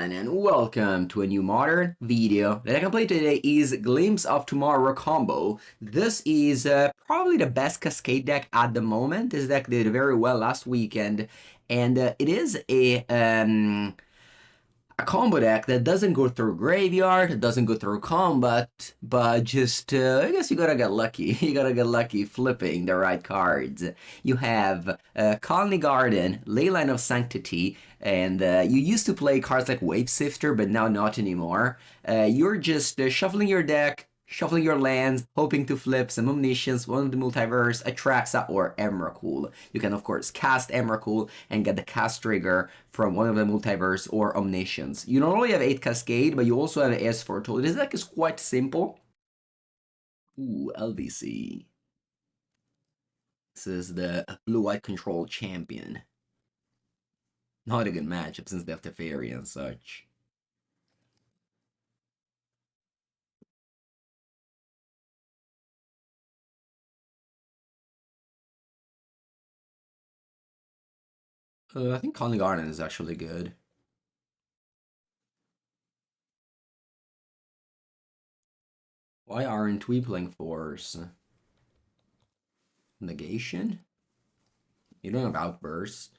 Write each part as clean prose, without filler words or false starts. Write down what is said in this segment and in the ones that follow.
everyone, and welcome to a new modern video. That I can play today is Glimpse of Tomorrow combo. This is probably the best Cascade deck at the moment. This deck did very well last weekend, and it is a combo deck that doesn't go through graveyard, doesn't go through combat, but just, I guess you gotta get lucky. You gotta get lucky flipping the right cards. You have Colony Garden, Leyline of Sanctity, and you used to play cards like Wave Sifter, but now not anymore. You're just shuffling your deck, shuffling your lands, hoping to flip some Omniscience, one of the Multiverse, Atraxa, or Emrakul. You can, of course, cast Emrakul and get the cast trigger from one of the Multiverse or Omniscience. You not only have 8 Cascade, but you also have S for total. This deck is quite simple. Ooh, LVC. This is the blue-white control champion. Not a good matchup since they have Teferi and such. I think Colony Garden is actually good. Why aren't we playing Force? Negation? You don't have Outburst.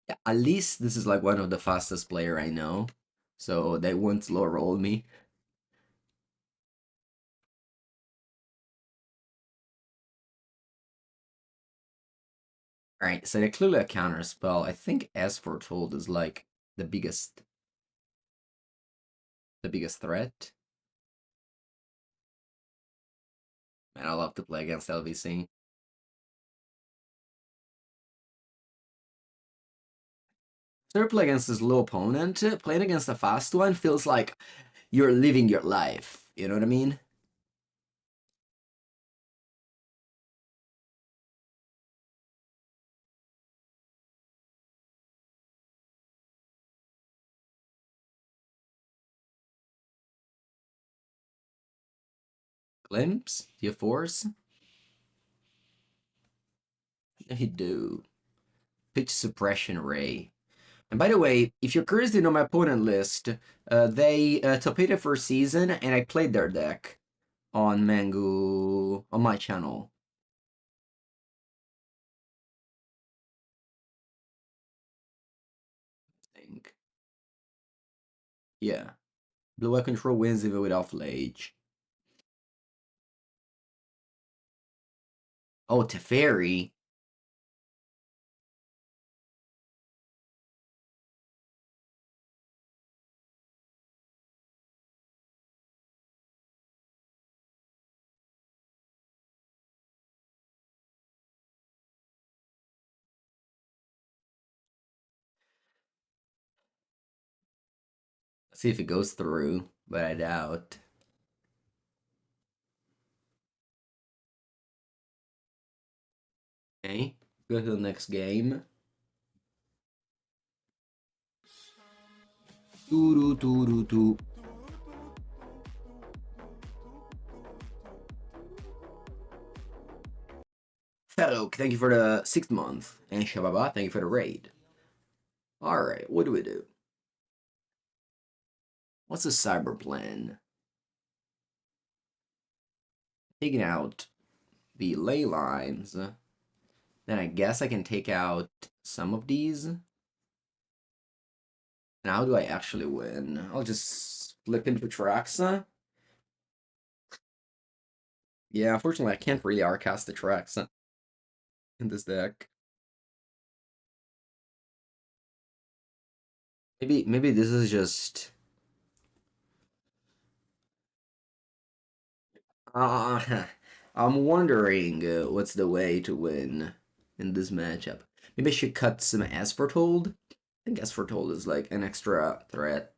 Yeah, at least this is like one of the fastest player I know. So they won't slow roll me. Alright, so they clearly a counter spell. I think As Foretold is like the biggest threat. Man, I love to play against LVC. Third play against this low opponent, playing against a fast one feels like you're living your life. You know what I mean? Glimpse? Do you force? You do. Pitch Suppression Ray. And by the way, if you're curious to know my opponent list, they topped it for season, and I played their deck on Mango on my channel. I think. Yeah. Blue Eye Control wins even without Flage. Oh, Teferi. Let's see if it goes through, but I doubt. Okay, go to the next game. Doo-doo-doo-doo-doo. Fellow, thank you for the 6th month. And Shababa, thank you for the raid. Alright, what do we do? What's the cyber plan? Taking out the ley lines. Then I guess I can take out some of these. And how do I actually win? I'll just flip into Traxa. Yeah, unfortunately I can't really R-cast the Traxa in this deck. Maybe this is just I'm wondering what's the way to win in this matchup. Maybe I should cut some As Foretold. I think As Foretold is like an extra threat.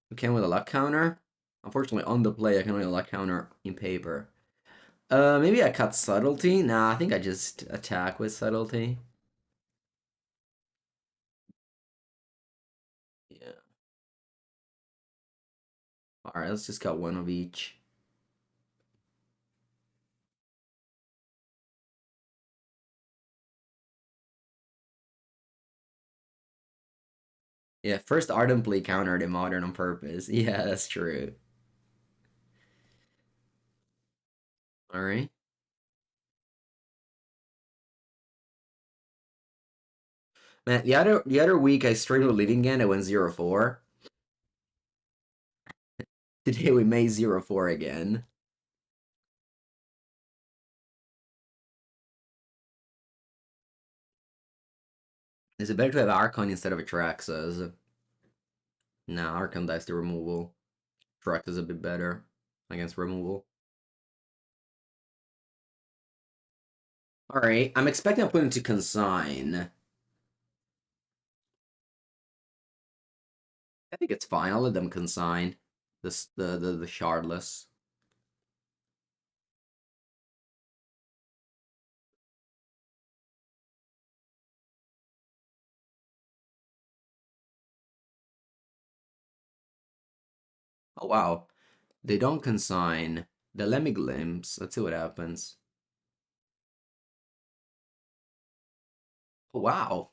You can with a luck counter. Unfortunately, on the play, I can only luck counter in paper. Maybe I cut Subtlety. Nah, I think I just attack with Subtlety. Yeah. Alright, let's just cut one of each. Yeah, first Ardent play countered in Modern on purpose. Yeah, that's true. All right. Man, the other week I streamed with Living again, I went 0-4. Today we made 0-4 again. Is it better to have Archon instead of Atraxas? No, Archon dies to removal. Atraxas is a bit better against removal. Alright, I'm expecting to put into Consign. I think it's fine, I'll let them Consign. The Shardless. Oh wow. They don't Consign. They let me Glimpse. Let's see what happens. Oh wow.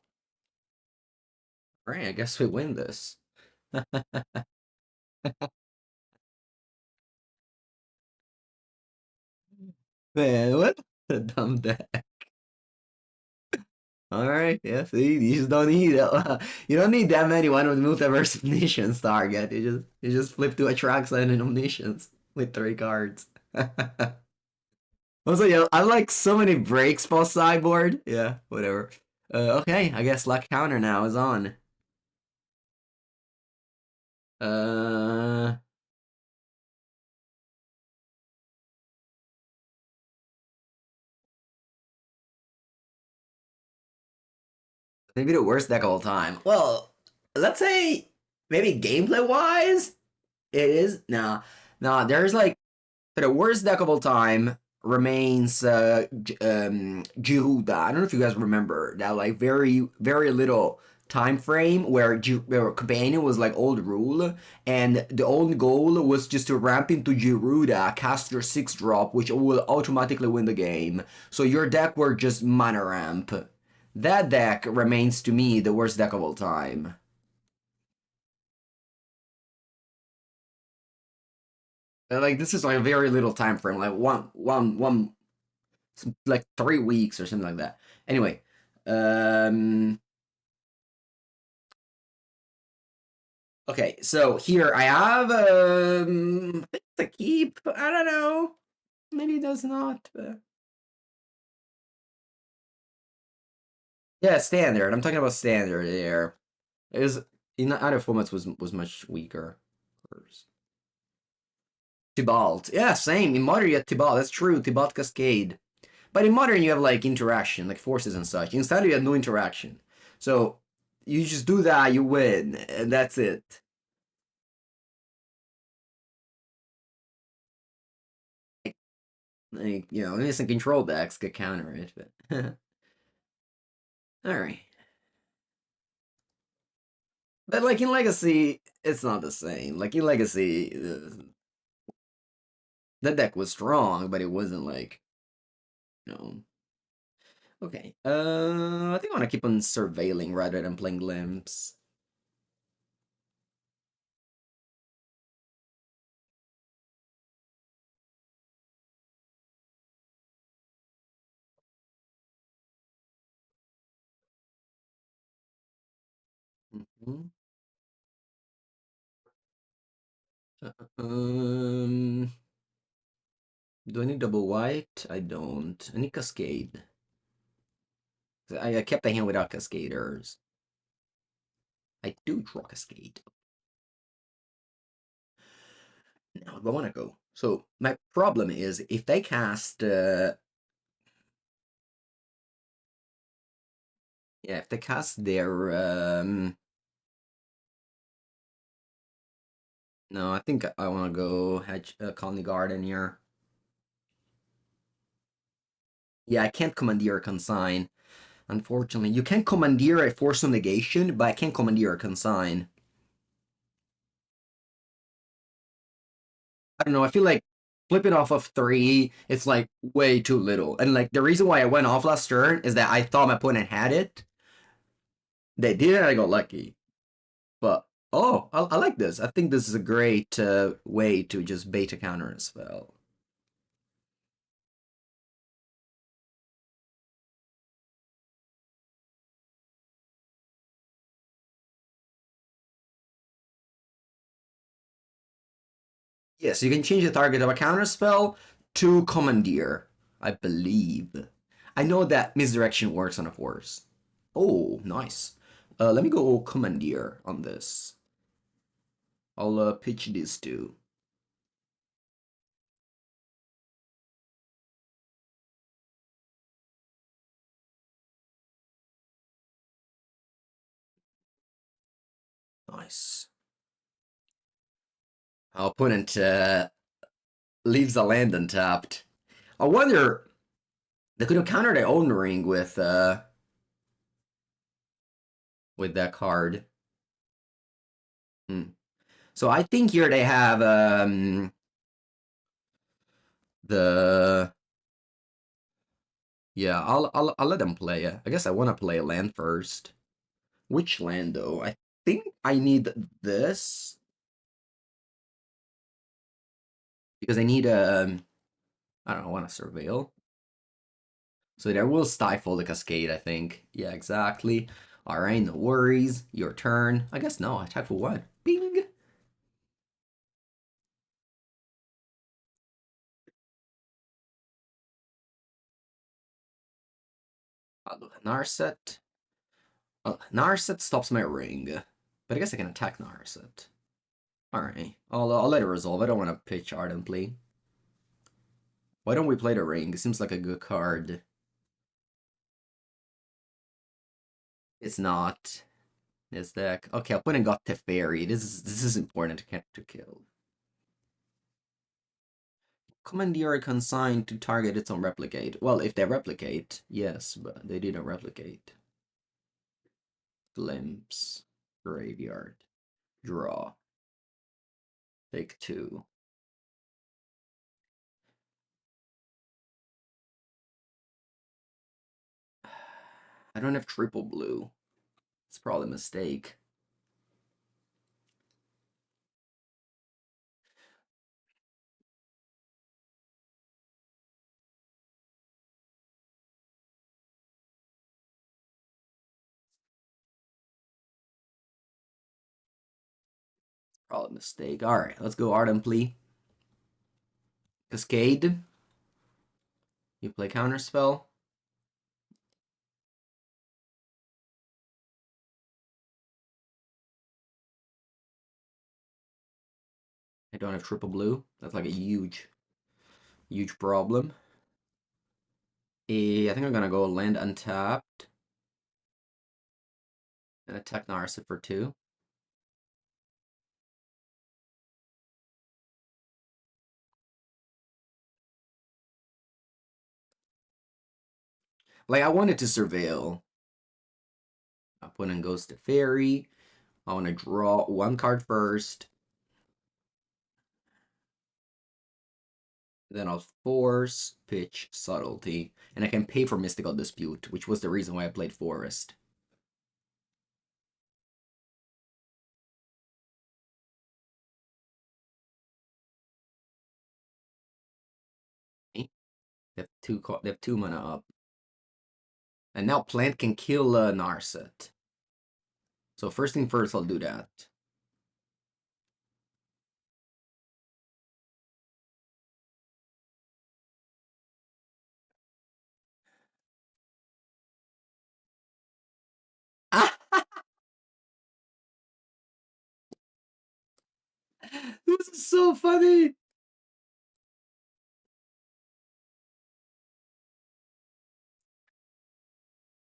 Alright, I guess we win this. Man, what a dumb deck. Alright, yeah, see, you just don't need you don't need that many one with multiverse omniscience target. You just flip to Atraxa and an omniscience with 3 cards. Also, yeah, I like so many breaks post sideboard. Yeah, whatever. Okay, I guess luck counter now is on. Uh, maybe the worst deck of all time. Well, let's say maybe gameplay wise, it is. Nah. There's like for the worst deck of all time remains Giruda. I don't know if you guys remember that like very very little time frame where Companion was like old rule and the old goal was just to ramp into Giruda, cast your 6-drop, which will automatically win the game. So your deck were just mana ramp. That deck remains to me the worst deck of all time. Like this is like a very little time frame, like one like 3 weeks or something like that. Anyway, um, okay, so here I have to keep. I don't know. Maybe it does not. But... Yeah, standard. I'm talking about standard there. It was in other formats was much weaker. Tibalt. Yeah, same. In modern you have Tibalt. That's true. Tibalt Cascade. But in modern you have like interaction, like forces and such. Instead you have no interaction. So you just do that, you win, and that's it. Like, innocent control decks could counter it, but alright. But like in Legacy, it's not the same. Like in Legacy, the deck was strong, but it wasn't like, you know. Okay. I think I want to keep on surveilling rather than playing glimpse. Mhm. Um, do I need double white? I don't. I need Cascade. I kept the hand without Cascaders. I do draw Cascade. Now, do I want to go? So my problem is if they cast, yeah, if they cast their, no, I think I want to go Hedge Colony Garden here. Yeah, I can't commandeer a consign. Unfortunately, you can commandeer a force of negation, but I can't commandeer a consign. I don't know. I feel like flipping off of 3, it's like way too little. And like the reason why I went off last turn is that I thought my opponent had it. They did, I got lucky. But oh, I like this. I think this is a great way to just bait a counter as well. Yes, you can change the target of a counter spell to Commandeer, I believe. I know that Misdirection works on a force. Oh, nice. Let me go Commandeer on this. I'll pitch these two. Nice. Our opponent leaves the land untapped. I wonder, they could have countered their own ring with that card. Hmm. So I think here they have the yeah. I'll let them play it. I guess I want to play a land first. Which land though? I think I need this because I need I don't know. I want to surveil. So there will stifle the Cascade. I think. Yeah, exactly. All right, no worries. Your turn. I guess no. Attack for what? Bing. I'll do a Narset. Narset stops my ring, but I guess I can attack Narset. Alright, I'll let it resolve. I don't want to pitch ardently. Why don't we play the ring? It seems like a good card. It's not. This deck. Okay, opponent got Teferi. This is important to kill. Commandeer consigned to target its own replicate. Well, if they replicate, yes, but they didn't replicate. Glimpse. Graveyard. Draw. Take two. I don't have triple blue. It's probably a mistake. Probably a mistake. Alright, let's go ardently. Cascade. You play counterspell. I don't have triple blue. That's like a huge problem. I think I'm gonna go land untapped and attack Narset for two. Like I wanted to surveil. Opponent goes to fairy. I want to draw one card first. Then I'll force, pitch, subtlety, and I can pay for Mystical Dispute, which was the reason why I played Forest. Okay. They have two mana up. And now Plant can kill Narset. So first thing first, I'll do that. Ah! This is so funny!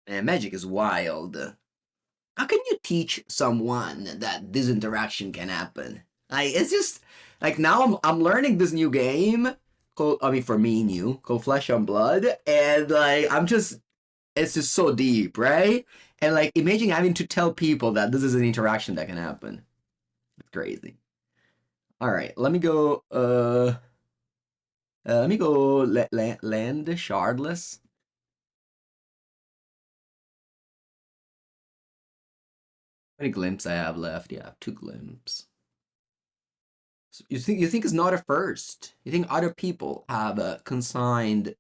Man, Magic is wild. How can you teach someone that this interaction can happen? Like it's just like now I'm learning this new game called I mean for me new called Flesh and Blood, and like I'm just it's just so deep, right? And like imagine having to tell people that this is an interaction that can happen. It's crazy. All right, let me go land shardless. How many glimpses I have left? Yeah, 2 glimpses. So you think it's not a first? You think other people have a consigned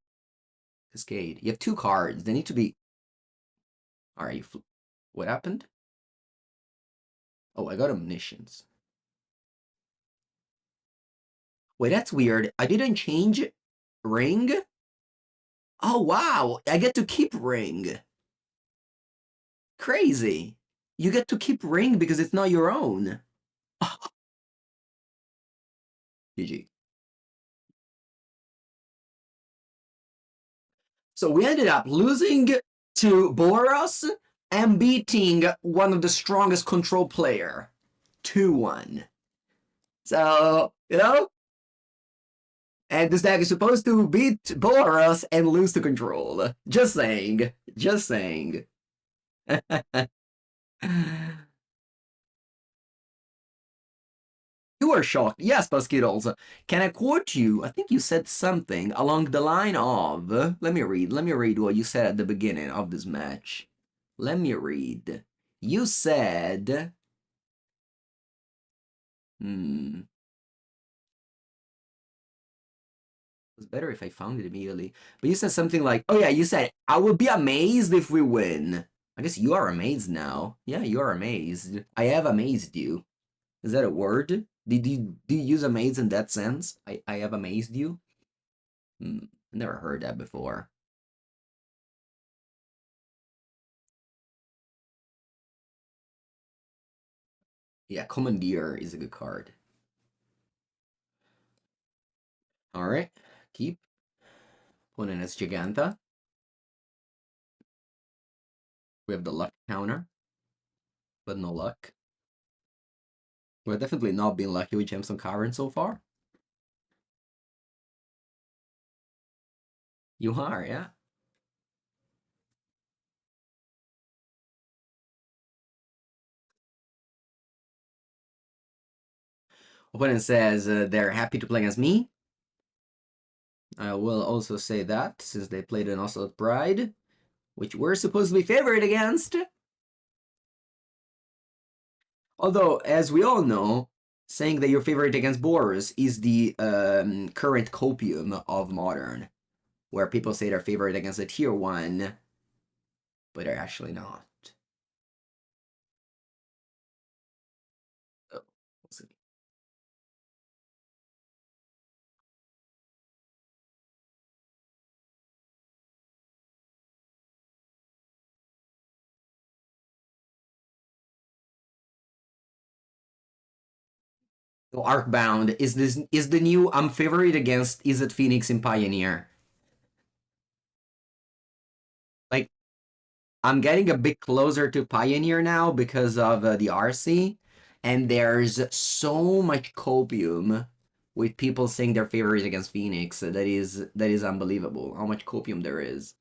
Cascade? You have 2 cards. They need to be. All right. What happened? Oh, I got Omniscience. Wait, that's weird. I didn't change ring. Oh wow! I get to keep ring. Crazy. You get to keep ring because it's not your own. GG. So we ended up losing to Boros and beating one of the strongest control player. 2-1. So, and this deck is supposed to beat Boros and lose to control. Just saying. Just saying. You are shocked. Yes, Skittles. Can I quote you? I think you said something along the line of. Let me read what you said at the beginning of this match. Let me read. You said. It was better if I found it immediately. But you said something like, oh yeah, you said, I would be amazed if we win. I guess you are amazed now. Yeah, you are amazed. I have amazed you. Is that a word? Do you use amaze in that sense? I have amazed you? I never heard that before. Yeah, Commandeer is a good card. Alright, keep. Opponent has Giganta. We have the luck counter, but no luck. We're definitely not being lucky with Gemstone Cavern so far. You are, yeah. Opponent says they're happy to play against me. I will also say that, since they played an Ocelot Pride, which we're supposed to be favored against. Although, as we all know, saying that you're favored against Boros is the current copium of Modern, where people say they're favored against a tier 1, but they're actually not. Oh, we'll see. So Arcbound is the new I'm favored against Izzet Phoenix in Pioneer. Like, I'm getting a bit closer to Pioneer now because of the RC, and there's so much copium with people saying they're favored against Phoenix. That is unbelievable how much copium there is.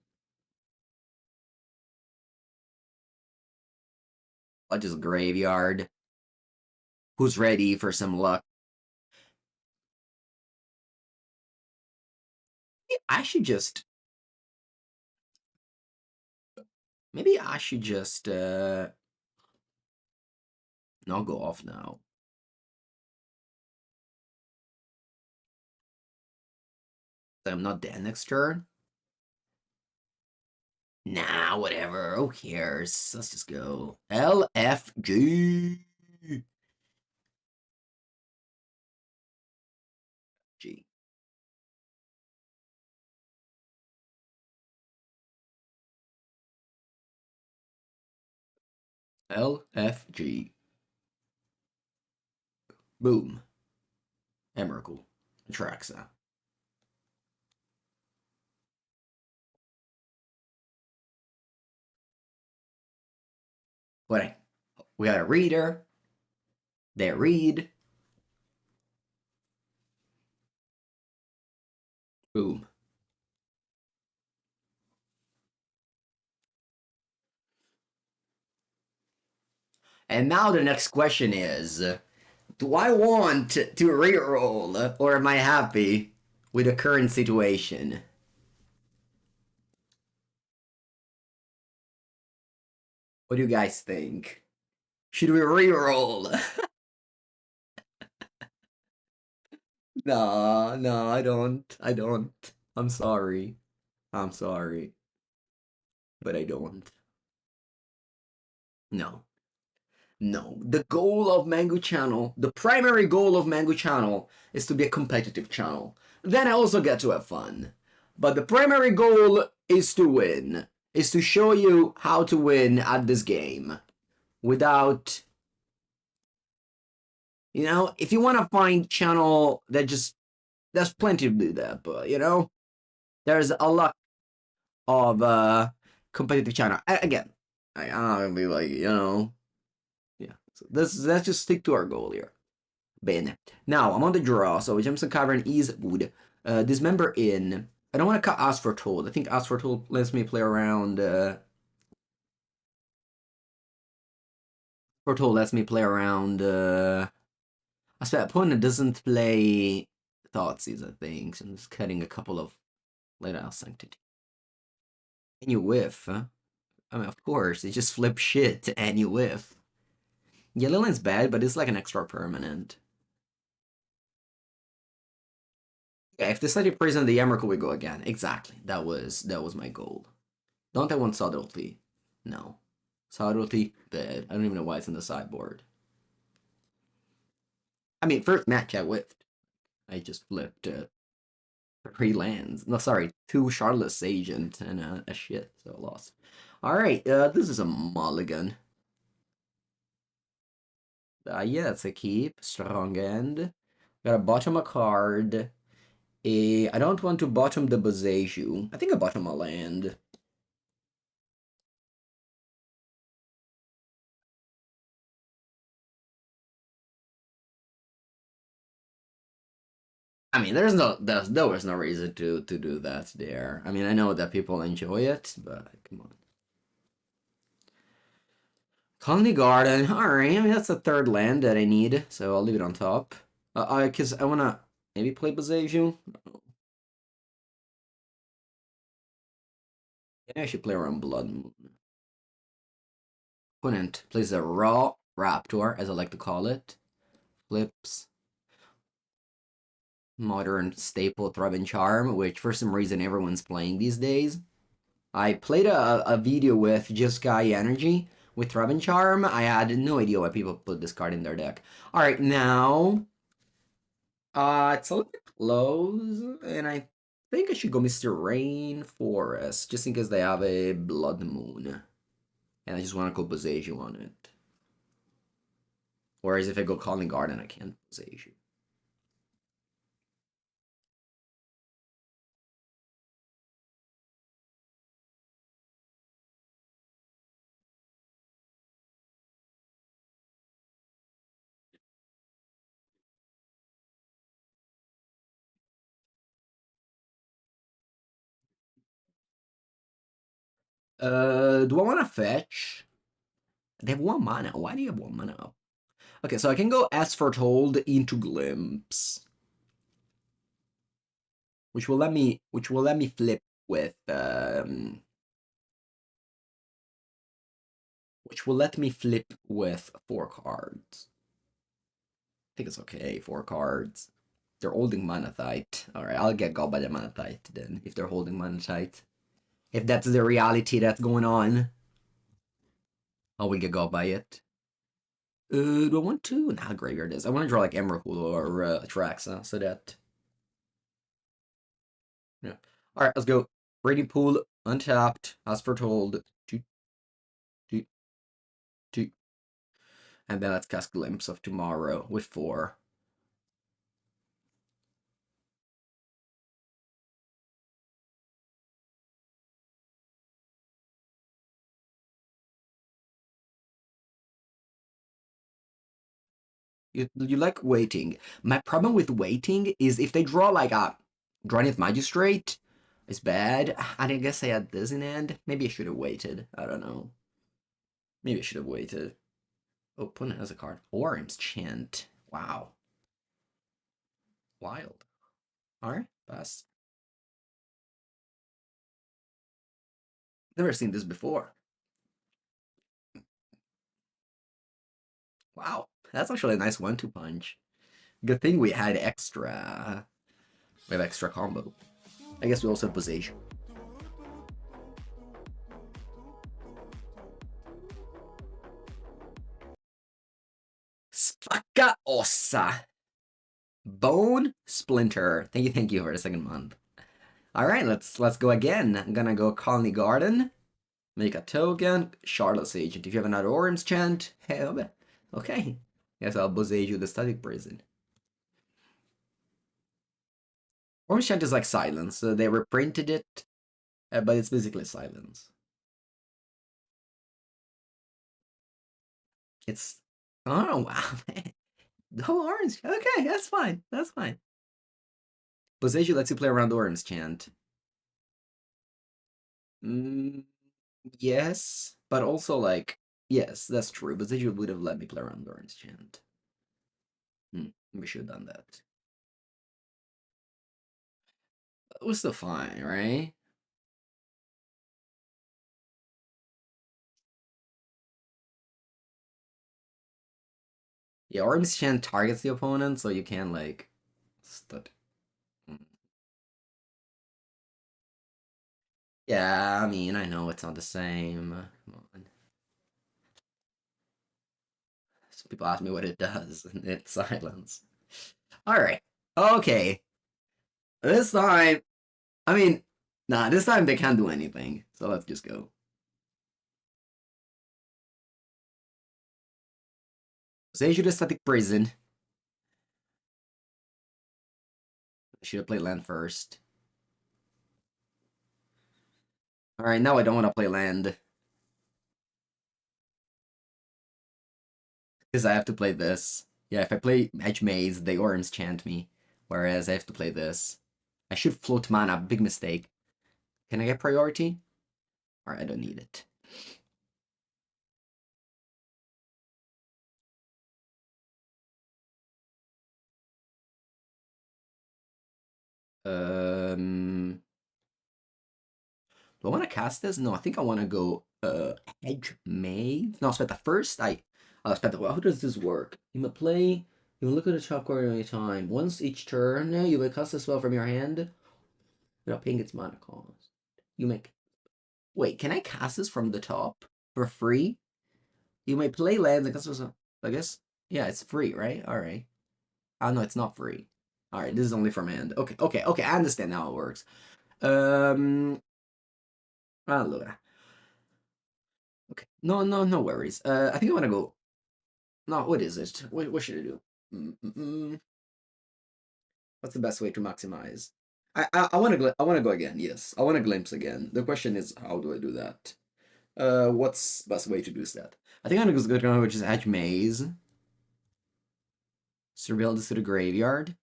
I just graveyard. Who's ready for some luck? I should just. Maybe I should just not go off now. I'm not dead next turn. Nah, whatever. Who cares? Let's just go. LFG. G. LFG. Boom. Emrakul. Traxa. What? We got a reader. They read. Boom. And now the next question is, do I want to reroll or am I happy with the current situation? What do you guys think? Should we reroll? No, no, I don't. I don't. I'm sorry. I'm sorry, but I don't. No. No. The goal of Mango Channel, the primary goal of Mango Channel is to be a competitive channel. Then I also get to have fun. But the primary goal is to win, is to show you how to win at this game without, if you want to find channel that just, there's plenty to do that, but, there's a lot of competitive channel. Again, I'm not gonna be like, yeah. So let's just stick to our goal here. Bene. Now I'm on the draw, so Jameson Cavern is wood. Dismember in. I don't want to cut Ask for Told. I think Ask for Told lets me play around. For Told lets me play around. I swear, opponent doesn't play Thoughtseize, I think. So I'm just cutting a couple of Lighthouse Sanctity. And you whiff, huh? I mean, of course, it just flips shit and you whiff. Yeah, Lilian's bad, but it's like an extra permanent. Yeah, if this lady prison the Emrakul, we go again. Exactly. That was my goal. Don't I want subtlety? No. Subtlety, bad. I don't even know why it's in the sideboard. I mean, first match I whiffed. I just flipped 3 lands. No, sorry, 2 Charlotte's Agent and a shit, so I lost. Alright, this is a mulligan. Yeah, it's a keep. Strong end. Gotta bottom a card. I don't want to bottom the Boseiju. I think I bottom a land. I mean, there was no reason to do that there. I mean, I know that people enjoy it, but come on. Colony Garden. Alright, I mean, that's the 3rd land that I need, so I'll leave it on top. Because I want to maybe play Boseiju. Yeah, I should play around Blood Moon. Opponent plays a Raw Raptor, as I like to call it. Flips. Modern staple Threaten Charm, which for some reason everyone's playing these days. I played a video with Just Guy Energy with Threaten Charm. I had no idea why people put this card in their deck. Alright, now it's a little bit close, and I think I should go Mr. Rainforest, just in case they have a Blood Moon. And I just want to go Boseiju on it. Whereas if I go Calling Garden, I can't Boseiju. Do I want to fetch? They have 1 mana. Why do you have 1 mana? Okay, so I can go As Foretold into Glimpse, which will let me flip with which will let me flip with 4 cards. I think it's okay, 4 cards. They're holding Manatite. Alright, I'll get got by the Manatite then, if they're holding Manatite. If that's the reality that's going on, I will get got by it. Do I want to? Nah, Graveyard is. I want to draw like Emrakul or Atraxa, so that... Yeah. Alright, let's go. Raiding Pool, untapped, as foretold. Two, two, two. And then let's cast Glimpse of Tomorrow with 4. You like waiting. My problem with waiting is if they draw like a Drawing Magistrate, it's bad. And I guess I had this in hand. Maybe I should have waited. I don't know. Maybe I should have waited. Oh, opponent has a card. Orim's Chant. Wow. Wild. Alright, pass. Never seen this before. Wow, that's actually a nice 1-2 punch. Good thing we had extra. We have extra combo. I guess we also have position. Spacca ossa. Bone Splinter. Thank you for the second month. All right, let's go again. I'm gonna go Colony Garden, make a token, Charlotte's Agent. If you have another Orim's Chant, hell, okay. Guess I'll Bozage you the Static Prison. Orim's Chant is like silence. They reprinted it, but it's basically silence. It's oh wow, no orange. Okay, that's fine. That's fine. Bozage lets you play around Orim's Chant. Mm, yes, but also like yes, that's true. Bozage would have let me play around Orim's Chant. We should have done that. It was still fine, right? Yeah, Orim's Chant targets the opponent, so you can like stud. Yeah, I mean, I know it's not the same. Come on. Some people ask me what it does, and it's silence. Alright. Okay. This time, I mean, nah, this time they can't do anything. So let's just go. Say you the Static Prison. I should have played land first. Alright, now I don't want to play land. Because I have to play this. Yeah, if I play Edge Maze, they Orms chant me. Whereas I have to play this. I should float mana, big mistake. Can I get priority? Alright, I don't need it. Do I want to cast this? No, I think I want to go Edge Maze. No, I'll spend the first. I'll spend the. Well, how does this work? You may play. You may look at the top corner at any time. Once each turn, you may cast a spell from your hand without paying its mana cost. You make. Wait, can I cast this from the top for free? You may play lands and cast a. I guess. Yeah, it's free, right? All right. Oh no, it's not free. All right, this is only from hand. Okay, okay, okay. I understand how it works. Allora. Okay. No, no, no worries. I think I want to go. No, what is it? What should I do? What's the best way to maximize? I want to I want to go again. Yes, I want to glimpse again. The question is, how do I do that? What's best way to do that? I think I'm gonna go which is Edge Maze. Surveil this to the graveyard.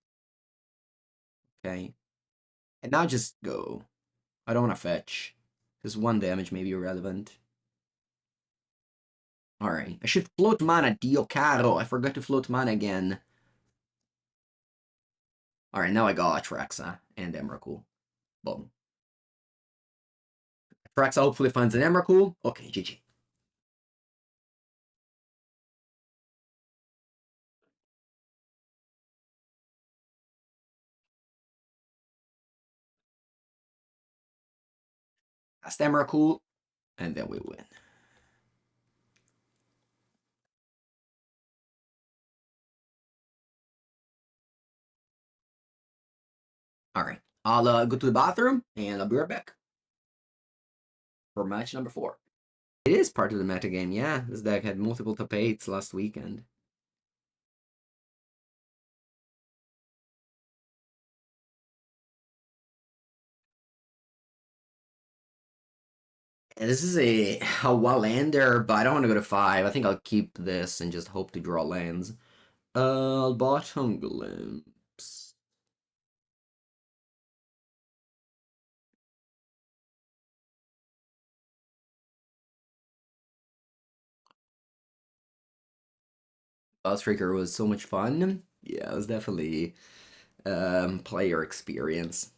Okay, and now just go. I don't want to fetch, because one damage may be irrelevant. All right, I should float mana, Dio caro. I forgot to float mana again. All right, now I got Atraxa and Emrakul. Boom. Atraxa hopefully finds an Emrakul. Okay, GG. Cast Emrakul, and then we win. All right, I'll go to the bathroom, and I'll be right back for match number 4. It is part of the metagame, yeah. This deck had multiple top 8s last weekend. And this is a Wallander, but I don't want to go to 5. I think I'll keep this and just hope to draw lands. Bottom Glimpse. Streaker was so much fun. Yeah, it was definitely player experience.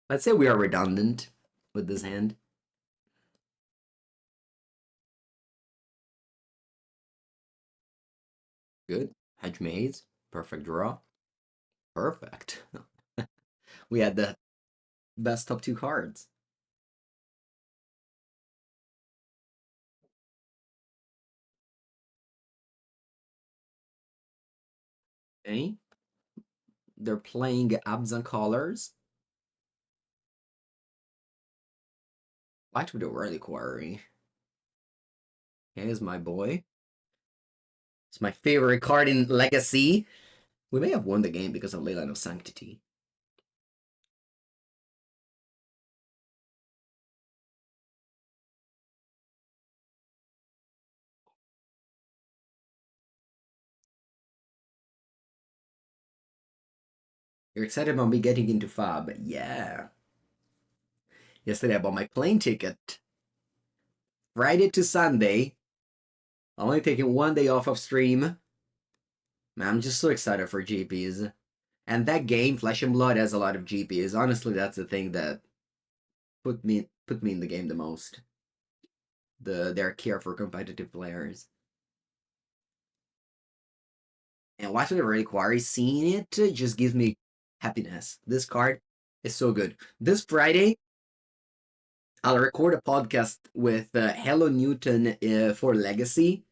Let's say we are redundant with this hand. Good. Hedge maze. Perfect draw. Perfect. We had the best top two cards. Okay. They're playing Abzan Colors. What would the Reliquary? Okay, is my boy. It's my favorite card in Legacy. We may have won the game because of Leyline of Sanctity. You're excited about me getting into Fab? Yeah. Yesterday I bought my plane ticket. Friday to Sunday. I'm only taking one day off of stream. Man, I'm just so excited for GPs. And that game, Flesh and Blood, has a lot of GPs. Honestly, that's the thing that put me in the game the most. Their care for competitive players. And watching the Reliquary, seeing it just gives me happiness. This card is so good. This Friday, I'll record a podcast with Hello Newton for Legacy.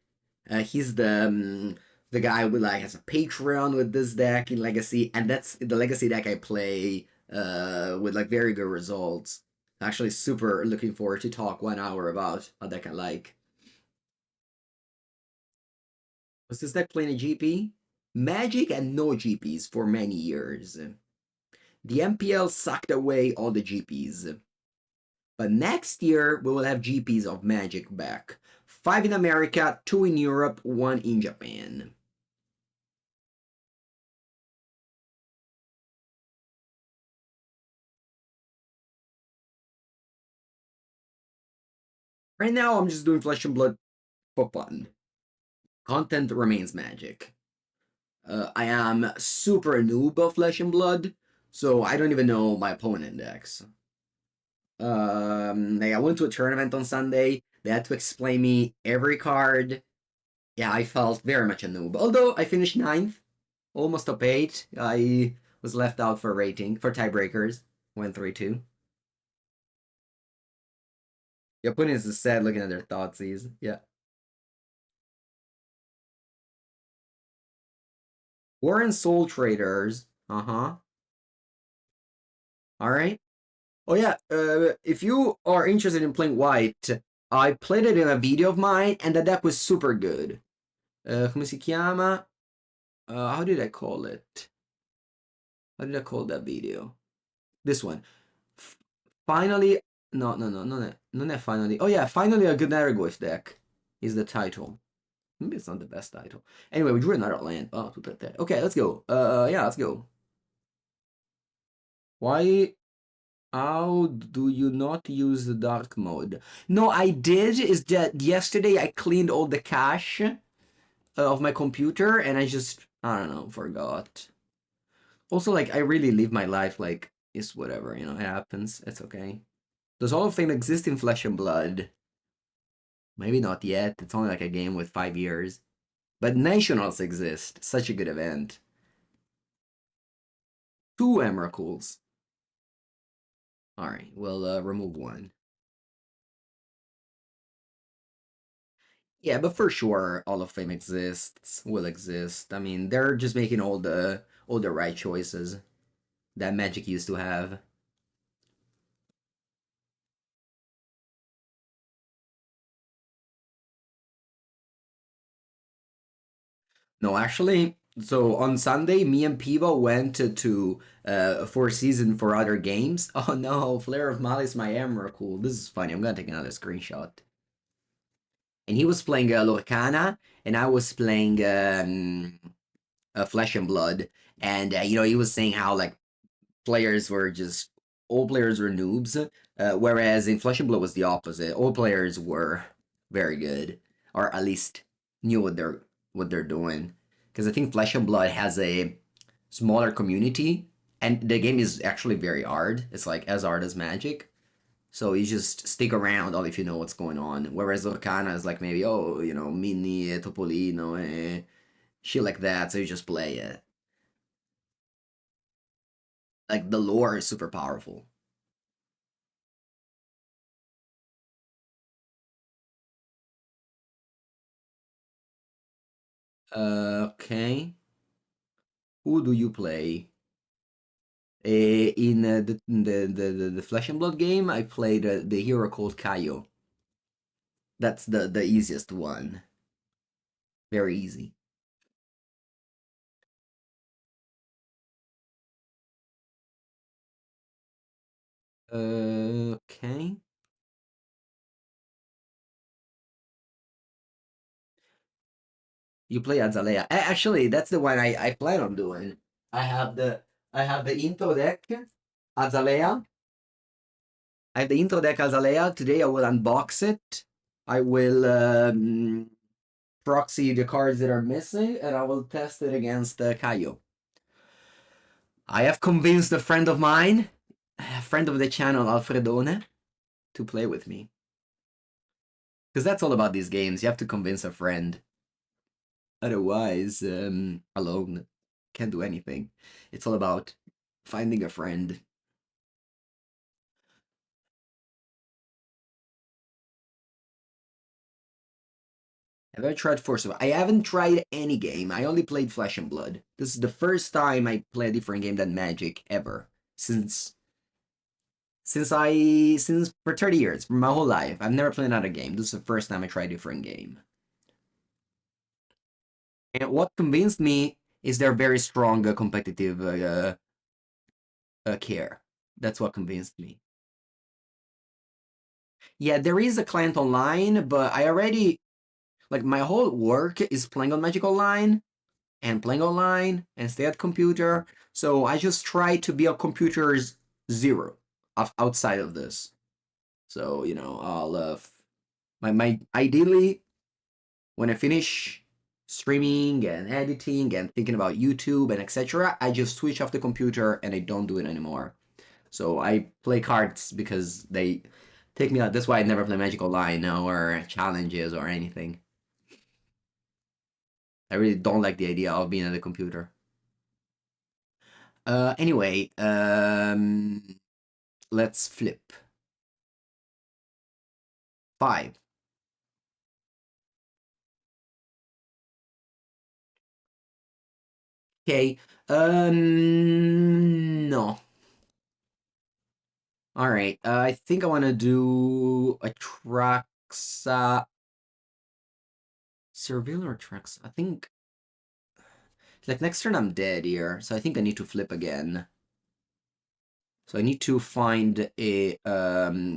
He's the guy who like has a Patreon with this deck in Legacy, and that's the Legacy deck I play with like very good results. Actually, super looking forward to talk 1 hour about a deck I like. Was this deck playing a GP? Magic and no GPs for many years. The MPL sucked away all the GPs. But next year, we will have GPs of Magic back. 5 in America, 2 in Europe, 1 in Japan. Right now, I'm just doing Flesh and Blood for fun. Content remains Magic. I am super noob of Flesh and Blood, so I don't even know my opponent decks. I went to a tournament on Sunday. They had to explain me every card. Yeah, I felt very much a noob. Although I finished 9th, almost top 8. I was left out for rating, for tiebreakers. Went 3-2. Your opponent is sad looking at their Thoughtseize. Yeah. Warren Soultraders. Uh-huh. Alright. Oh yeah, if you are interested in playing white, I played it in a video of mine, and the deck was super good. Come si chiama? How did I call it? How did I call that video? This one. Finally, no, non è finally. Oh yeah, finally a good Narrowglyph deck is the title. Maybe it's not the best title. Anyway, we drew another land. Oh, that. Okay, let's go. Yeah, let's go. Why? How do you not use the dark mode? No, I did. Is that yesterday I cleaned all the cache of my computer and I don't know, forgot. Also, like, I really live my life like it's whatever, it happens. It's okay. Does Hall of Fame exist in Flesh and Blood? Maybe not yet. It's only like a game with 5 years. But Nationals exist. Such a good event. 2 Emeralds. Alright, we'll remove 1. Yeah, but for sure, Hall of Fame exists, will exist. I mean, they're just making all the right choices that Magic used to have. No, actually, so on Sunday, me and Pivo went to Four Seasons for other games. Oh no, Flare of Malice, my Emerald. Cool. This is funny. I'm gonna take another screenshot. And he was playing Lorcana, and I was playing Flesh and Blood. And he was saying how like players were just all players were noobs, whereas in Flesh and Blood was the opposite. All players were very good, or at least knew what they're doing. Because I think Flesh and Blood has a smaller community, And the game is actually very hard. It's like as hard as Magic. So you just stick around all if you know what's going on. Whereas Lorcana is like maybe, oh, Mini, Topolino, shit like that. So you just play it. Like the lore is super powerful. Okay. Who do you play? In the Flesh and Blood game, I played the hero called Kaio. That's the easiest one. Very easy. Okay. You play Azalea. Actually, that's the one I plan on doing. I have the I have the intro deck Azalea. I have the intro deck Azalea. Today I will unbox it. I will proxy the cards that are missing, and I will test it against Kaio. I have convinced a friend of mine, a friend of the channel, Alfredone, to play with me. Because that's all about these games. You have to convince a friend. Otherwise, alone, can't do anything. It's all about finding a friend. Have I tried Force of? I haven't tried any game. I only played Flesh and Blood. This is the first time I play a different game than Magic ever since for 30 years, for my whole life. I've never played another game. This is the first time I tried a different game. And what convinced me is their very strong competitive care. That's what convinced me. Yeah, there is a client online, but I already like my whole work is playing on Magic Online and playing online and stay at computer. So I just try to be a computer's zero outside of this. So I'll my ideally when I finish streaming and editing and thinking about YouTube and etc., I just switch off the computer and I don't do it anymore. So I play cards because they take me out. That's why I never play Magic Online or challenges or anything. I really don't like the idea of being at the computer. Anyway, let's flip. 5. Okay. No. All right. I think I want to do a Traxa. Surveil or Traxa? I think like next turn I'm dead here, so I think I need to flip again. So I need to find a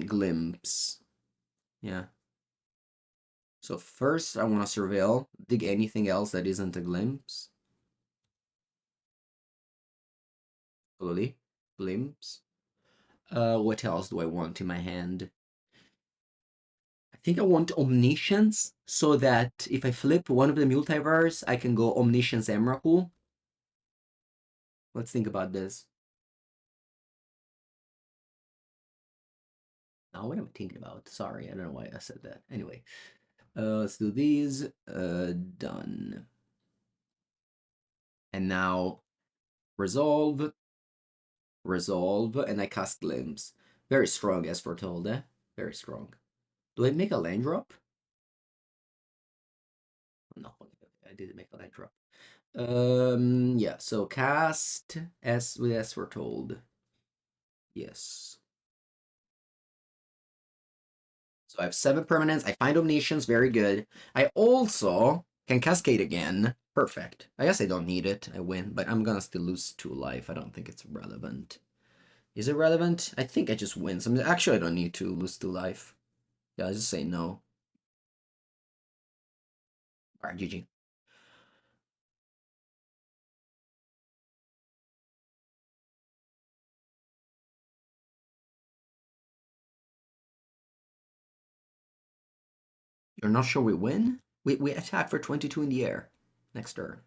glimpse. Yeah. So first I want to surveil, dig anything else that isn't a glimpse. Slowly. Glimpse. What else do I want in my hand? I think I want Omniscience, so that if I flip one of the multiverse, I can go Omniscience Emrakul. Let's think about this. Now, what am I thinking about? Sorry, I don't know why I said that. Anyway, let's do these. Done. And now resolve, resolve, and I cast Glimpse. Very strong, as foretold, eh? Very strong. Do I make a land drop? No, I didn't make a land drop. Yeah, so cast as foretold. Yes. So I have 7 permanents. I find Omniscience, very good. I also can Cascade again. Perfect. I guess I don't need it. I win, but I'm gonna still lose 2 life. I don't think it's relevant. Is it relevant? I think I just win. So actually, I don't need to lose 2 life. Yeah, I just say no. Alright, GG. You're not sure we win? We attack for 22 in the air next turn.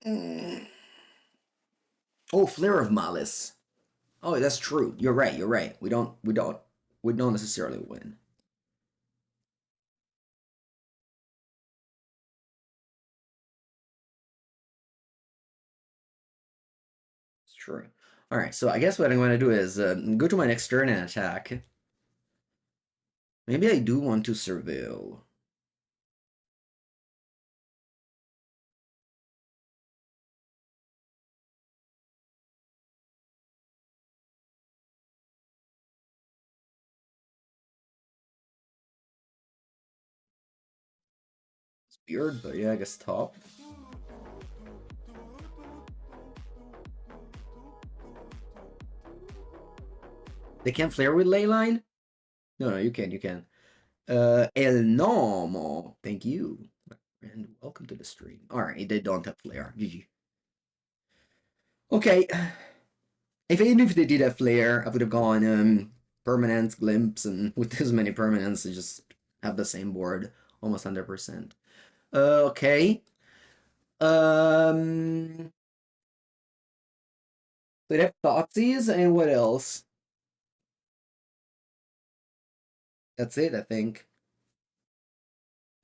Mm. Oh, Flare of Malice. Oh, that's true. You're right. You're right. We don't necessarily win. It's true. All right. So I guess what I'm going to do is go to my next turn and attack. Maybe I do want to surveil. It's weird, but yeah, I guess top. They can't flare with Leyline? No, no, you can, you can. El Nomo. Thank you. And welcome to the stream. Alright, they don't have flare. GG. Okay. Even if they did have flare, I would have gone permanence, glimpse, and with this many permanents, they just have the same board. Almost 100%. Okay. Um they have Thoughtseize, and what else? That's it, I think.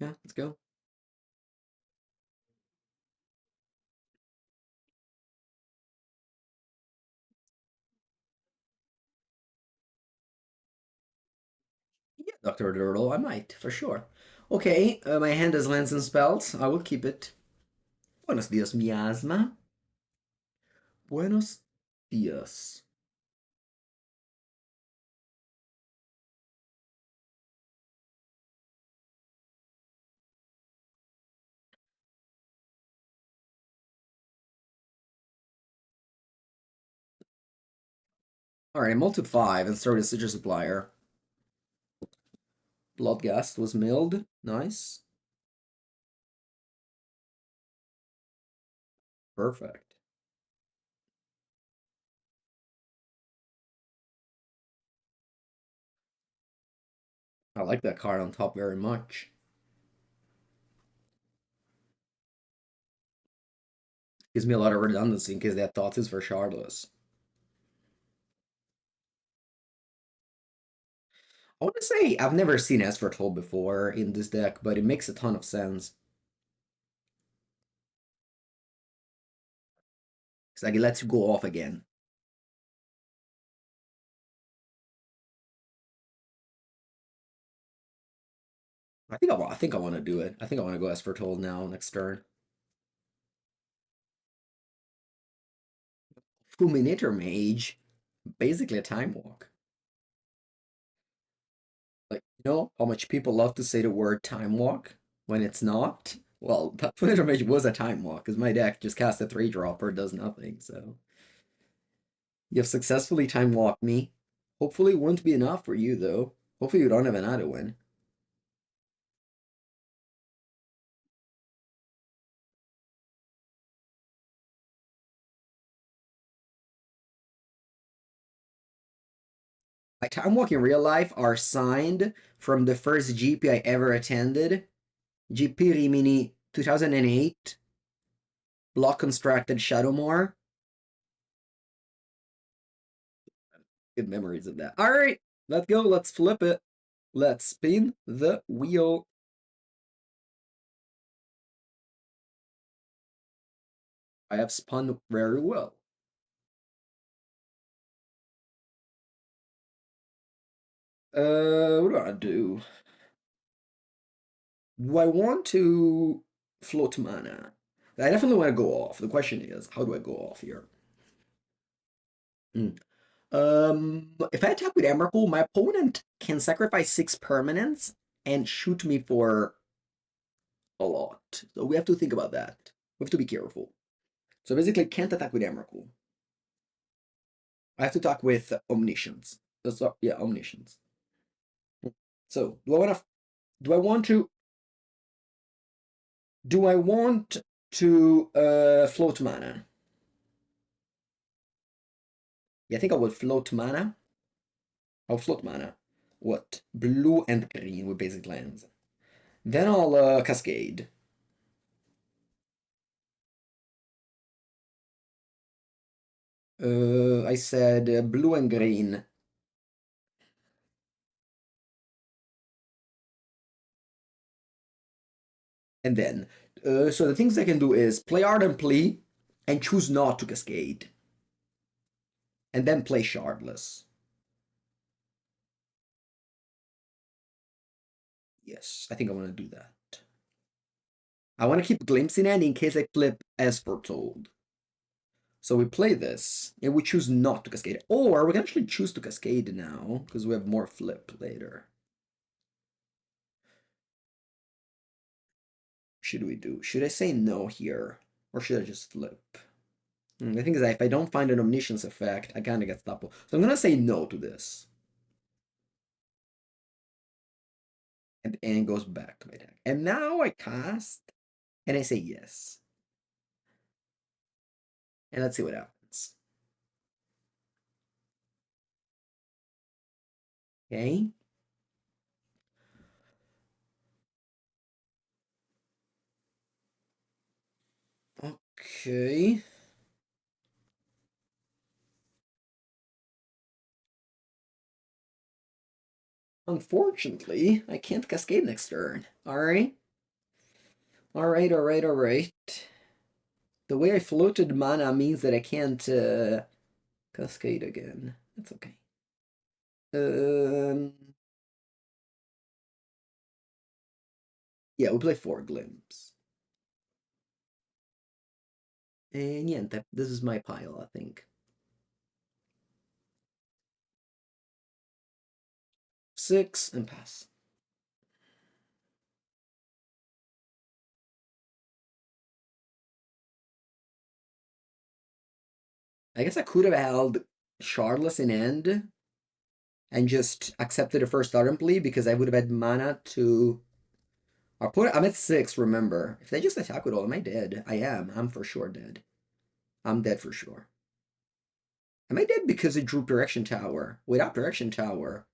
Yeah, let's go. Yeah, Dr. Turtle, I might, for sure. Okay, my hand has lands and spells. I will keep it. Buenos dias, miasma. Buenos dias. Alright, I multiplied 5 and started a Sigil Supplier. Bloodgast was milled. Nice. Perfect. I like that card on top very much. Gives me a lot of redundancy in case that thought is for Shardless. I want to say I've never seen Esfertol before in this deck, but it makes a ton of sense. It's like it lets you go off again. I think I want to do it. I think I want to go Esfertol now next turn. Fulminator Mage, basically a time walk. Like, you know how much people love to say the word time walk when it's not? Well, Fulminator Mage was a time walk because my deck just cast a 3-dropper, does nothing. So you have successfully time walked me. Hopefully, it won't be enough for you though. Hopefully, you don't have an win. My time walk in real life are signed from the first GP I ever attended, GP Rimini 2008, block constructed Shadowmoor. Good memories of that. All right, let's go. Let's flip it. Let's spin the wheel. I have spun very well. What do I do? Do I want to float mana? I definitely want to go off. The question is, how do I go off here? Hmm. If I attack with Emrakul, my opponent can sacrifice 6 permanents and shoot me for a lot. So we have to think about that. We have to be careful. So basically, I can't attack with Emrakul. I have to attack with Omniscience. So, yeah, Omniscience. So do I want to? Do I want to? Do I want to float mana? Yeah, I think I will float mana. I'll float mana. What? Blue and green with basic lands. Then I'll Cascade. I said blue and green. And then, so the things I can do is play Ardent Plea and choose not to Cascade. And then play Shardless. Yes, I think I want to do that. I want to keep Glimpse in hand in case I flip as foretold. So we play this, and we choose not to Cascade. Or we can actually choose to Cascade now, because we have more flip later. Should we do? Should I say no here? Or should I just flip? The thing is that if I don't find an Omniscience effect, I kind of get stopped. So I'm going to say no to this. And it goes back to my deck. And now I cast, and I say yes. And let's see what happens. Okay. Okay. Unfortunately, I can't Cascade next turn. Alright. Alright. The way I floated mana means that I can't Cascade again. That's okay. Um, yeah, we play 4 Glimpse. And yeah, this is my pile, I think. 6 and pass. I guess I could have held Shardless in end and just accepted the first Ardent Plea because I would have had mana to. I'm at 6, remember. If they just attack with all, am I dead? I am. I'm for sure dead. I'm dead for sure. Am I dead because it drew Direction Tower? Without Direction Tower.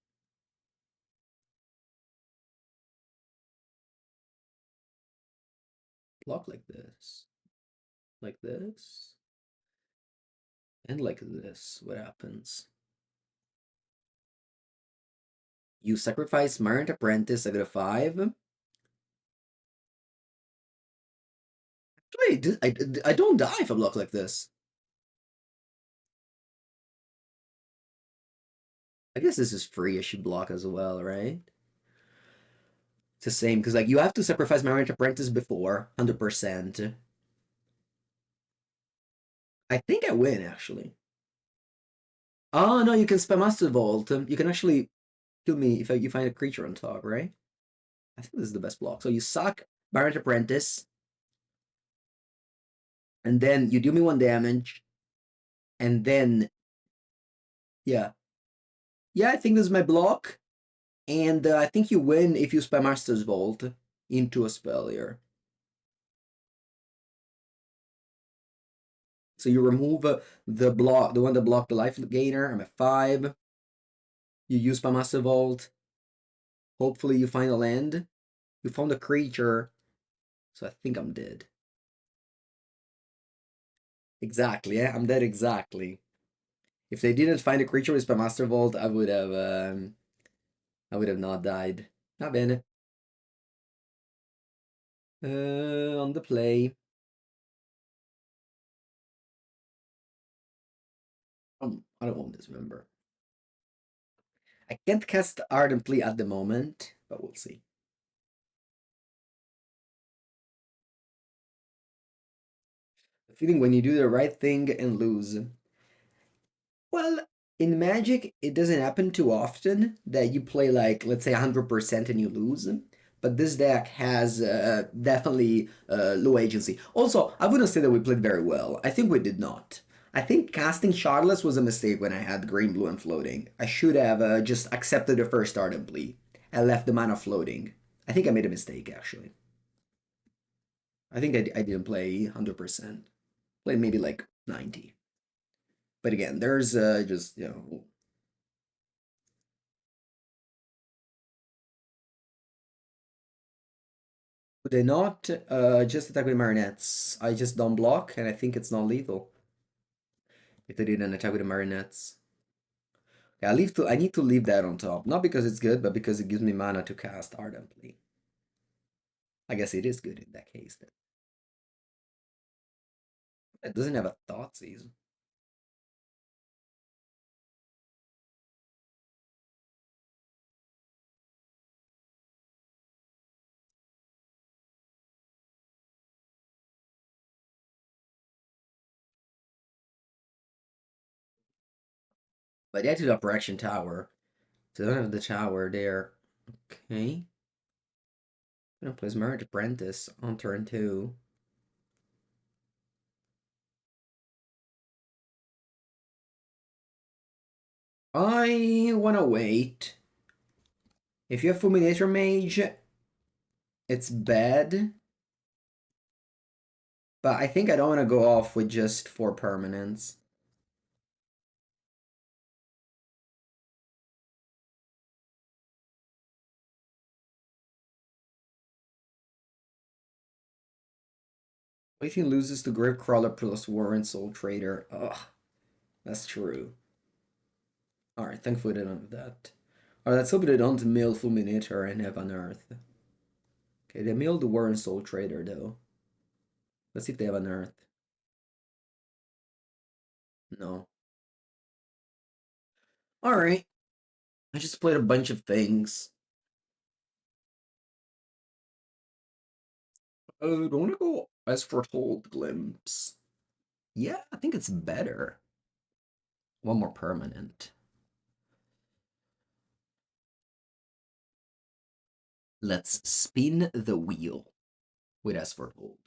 Block like this. Like this. And like this. What happens? You sacrifice Marrant Apprentice, I go to 5. Actually, I don't die if I block like this. I guess this is free. I should block as well, right? It's the same, because like you have to sacrifice Marriage Apprentice before, 100%. I think I win, actually. Oh, no, you can spam Master Vault. You can actually kill me if you find a creature on top, right? I think this is the best block. So you suck Marriage Apprentice, and then you do me 1 damage, and then, yeah. Yeah, I think this is my block, and I think you win if you spam Master's Vault into a spell here. So you remove the one that blocked the life gainer. I'm at 5. You use my Master Vault. Hopefully you find a land. You found a creature. So I think I'm dead. Exactly, yeah, I'm dead exactly. If they didn't find a creature with my Master Vault, I would have not died. Va bene. On the play. I don't want this, remember. I can't cast Ardent Plea at the moment, but we'll see. The feeling when you do the right thing and lose. Well, in Magic, it doesn't happen too often that you play like, let's say, 100% and you lose. But this deck has definitely low agency. Also, I wouldn't say that we played very well. I think we did not. I think casting Shardless was a mistake when I had green, blue, and floating. I should have just accepted the first Ardent Plea and left the mana floating. I think I made a mistake, actually. I think I didn't play 100%. Played maybe like 90. But again, there's just, would I not just attack with marionettes? I just don't block, and I think it's non lethal. If they did an attack with the marionettes. Yeah, I need to leave that on top. Not because it's good, but because it gives me mana to cast Ardently. I guess it is good in that case then. It doesn't have a Thoughtseize. But they had to the upper action tower. So they don't have the tower there. Okay. Gonna place Marriage Apprentice on turn 2. I wanna wait. If you have Fulminator Mage, it's bad. But I think I don't want to go off with just 4 permanents. What if he loses to Gravecrawler plus Warren Soultrader? Ugh, that's true. Alright, thankfully they don't have that. Alright, let's hope they don't mill Fulminator and have Unearth. Okay, they milled the Warren Soultrader though. Let's see if they have Unearth. No. Alright. I just played a bunch of things. Don't want to go as Foretold Glimpse. Yeah, I think it's better. One more permanent. Let's spin the wheel with as Foretold.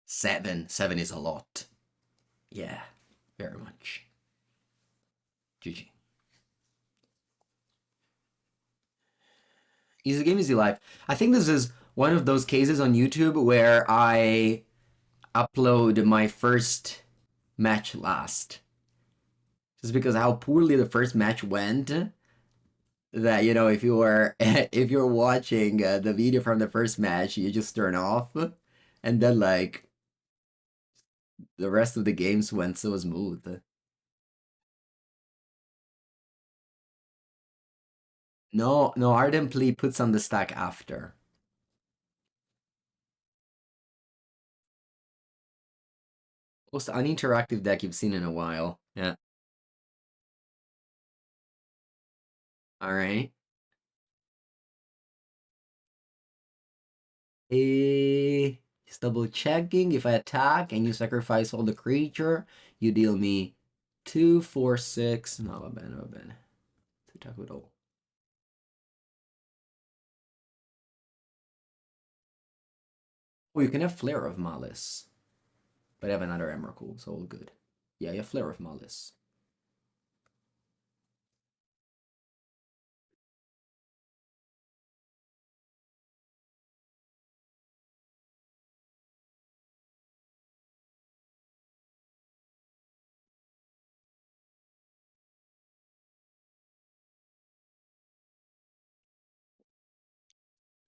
Seven. Seven is a lot. Yeah, very much. GG. Easy game, easy life. I think this is one of those cases on YouTube where I upload my first match last. Just because how poorly the first match went, that you know, if you were if you're watching the video from the first match, you just turn off, and then like the rest of the games went so smooth. No, no, Ardent Plea puts on the stack after. Most uninteractive deck you've seen in a while. Yeah. All right. Just double checking. If I attack and you sacrifice all the creature, you deal me 2, 4, 6. No, bad, no, bad. To attack with all. Oh, you can have Flare of Malice. But I have another Emrakul, so all good. Yeah, you have Flare of Malice.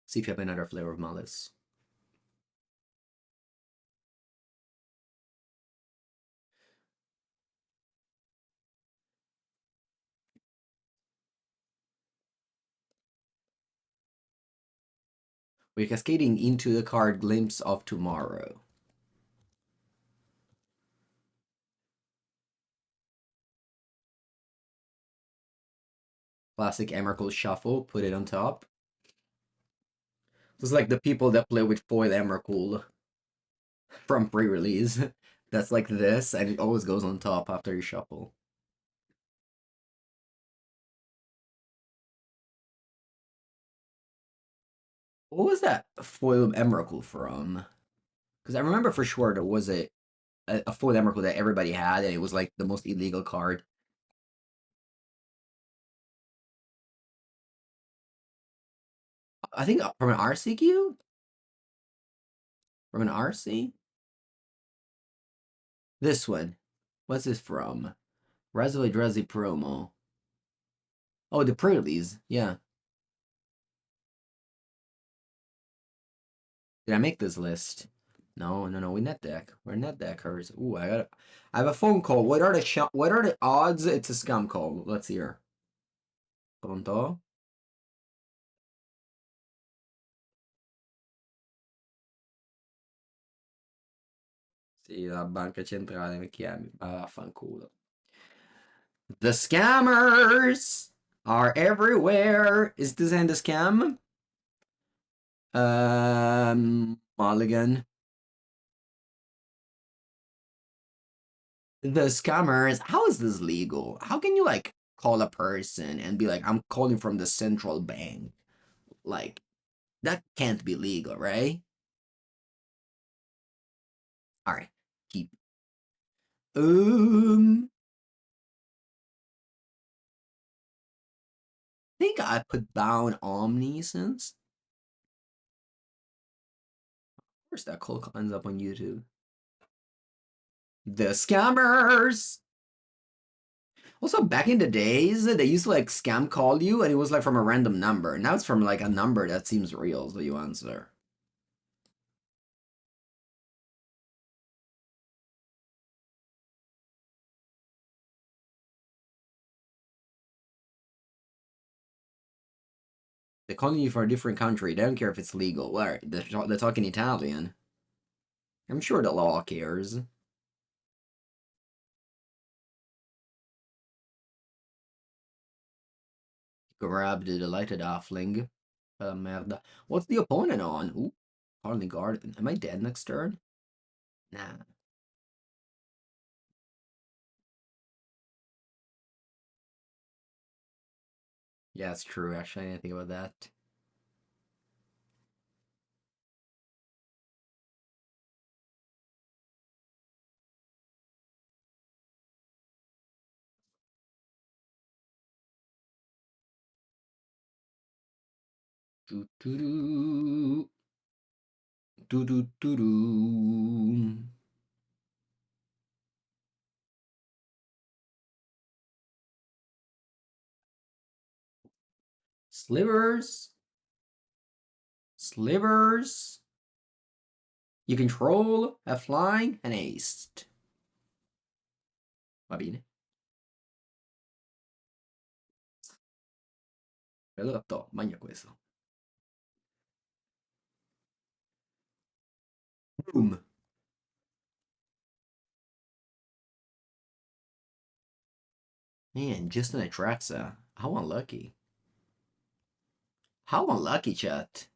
See if you have another Flare of Malice. We're cascading into the card Glimpse of Tomorrow. Classic Emrakul Shuffle, put it on top. It's like the people that play with foil Emrakul from pre-release. That's like this, and it always goes on top after you shuffle. What was that foil Emrakul from? Because I remember for sure there was a foil Emrakul that everybody had, and it was like the most illegal card. I think from an RCQ? From an RC? This one. What's this from? Razzly Dressy promo. Oh, the pre-release. Yeah. Did I make this list? No, no, no. We net deck. We're net deckers. Ooh, I have a phone call. What are the odds? It's a scam call. Let's hear. Pronto? Sì, la banca centrale mi chiami. Vaffanculo. The scammers are everywhere. Is this end a scam? Mulligan. The scammers. How is this legal? How can you like call a person and be like, I'm calling from the central bank? Like, that can't be legal, right? All right, keep. Think I put down Omniscence. Of course, that call ends up on YouTube. The scammers. Also, back in the days, they used to like scam call you, and it was like from a random number. Now it's from like a number that seems real, so you answer. They're calling you for a different country. They don't care if it's legal. Well, they're talking Italian. I'm sure the law cares. Grab the delighted offling. Merda. What's the opponent on? Ooh, Harley Garden. Am I dead next turn? Nah. Yeah, it's true. Actually, I didn't think about that. Do do do do do do do. Slivers. Slivers. You control, have flying, and aced. Va bene. E allora to, magna questo. Boom. Man, just an Atraxa. How unlucky. How unlucky, chat.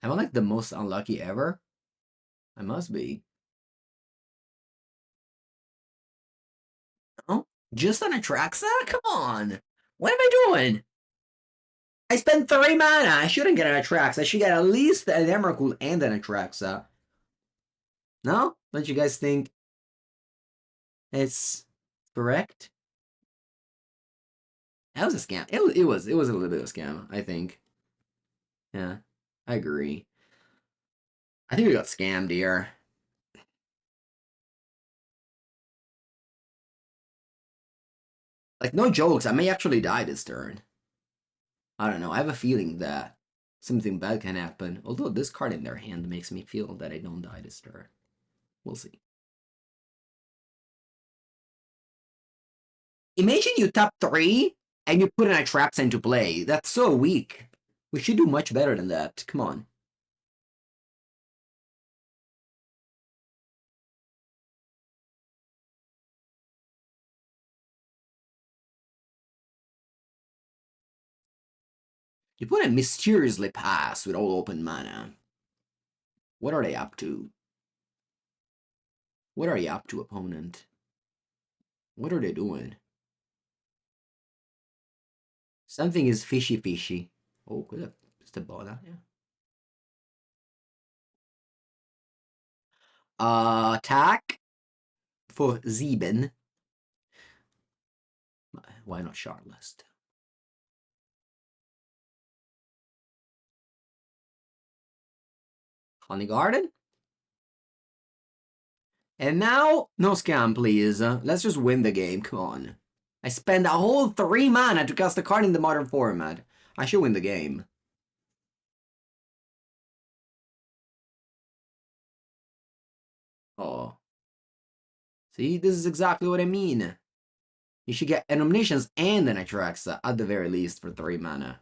Am I like the most unlucky ever? I must be. Oh, just an Atraxa? Come on. What am I doing? I spent 3 mana. I shouldn't get an Atraxa. I should get at least an Emrakul and an Atraxa. No? Don't you guys think it's correct? That was a scam. It was a little bit of a scam, I think. Yeah, I agree. I think we got scammed here. Like, no jokes, I may actually die this turn. I don't know, I have a feeling that something bad can happen. Although this card in their hand makes me feel that I don't die this turn. We'll see. Imagine you top 3 and you put an Atraxa into play. That's so weak. We should do much better than that. Come on. You put a mysteriously pass with all open mana. What are they up to? What are you up to, opponent? What are they doing? Something is fishy. Oh, questa è buona, yeah. Attack for 7. Why not Shardlist? Honey Garden? And now, no scam, please. Let's just win the game. Come on. I spent a whole 3 mana to cast a card in the modern format. I should win the game. Oh. See, this is exactly what I mean. You should get an Omniscience and an Atraxa at the very least for 3 mana.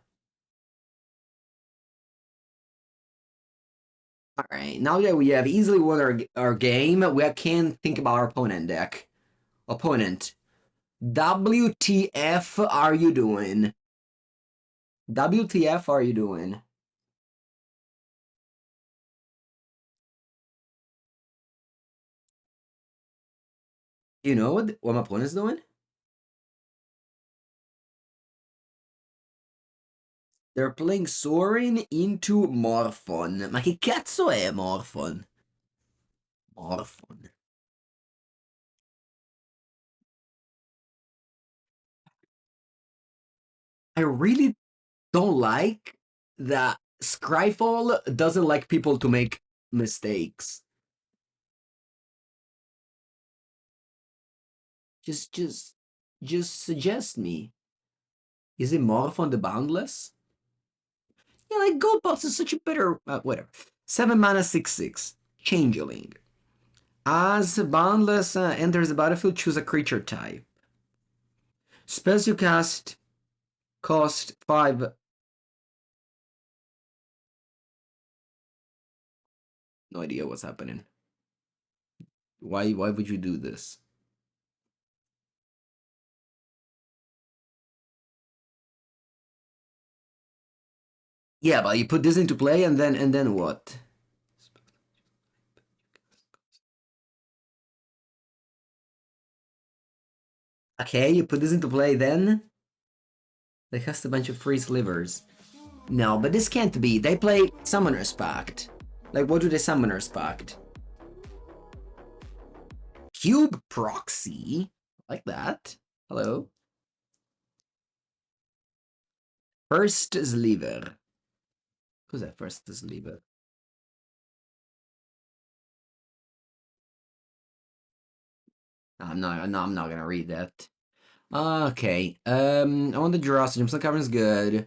Alright, now that we have easily won our game, we can think about our opponent deck. Opponent. WTF are you doing? WTF are you doing? You know what my opponent's doing? They're playing Soaring into Morphon. Ma che cazzo è Morphon? Morphon. I really don't like that Scryfall doesn't like people to make mistakes. Just suggest me. Is it Morphon the Boundless? Yeah, like Gold Box is such a better whatever. 7 mana 6/6. Changeling. As Boundless enters the battlefield, choose a creature type. Spells you cast cost 5. No idea what's happening. Why would you do this? Yeah, but you put this into play and then what? Okay, you put this into play then? They cast a bunch of free slivers. No, but this can't be. They play Summoner's Pact. Like, what do they Summoner's Pact? Cube Proxy? Like that? Hello? First Sliver. Who's that first Sliver? I'm not gonna read that. Okay. I want the Jurassic. Jump Cavern is good.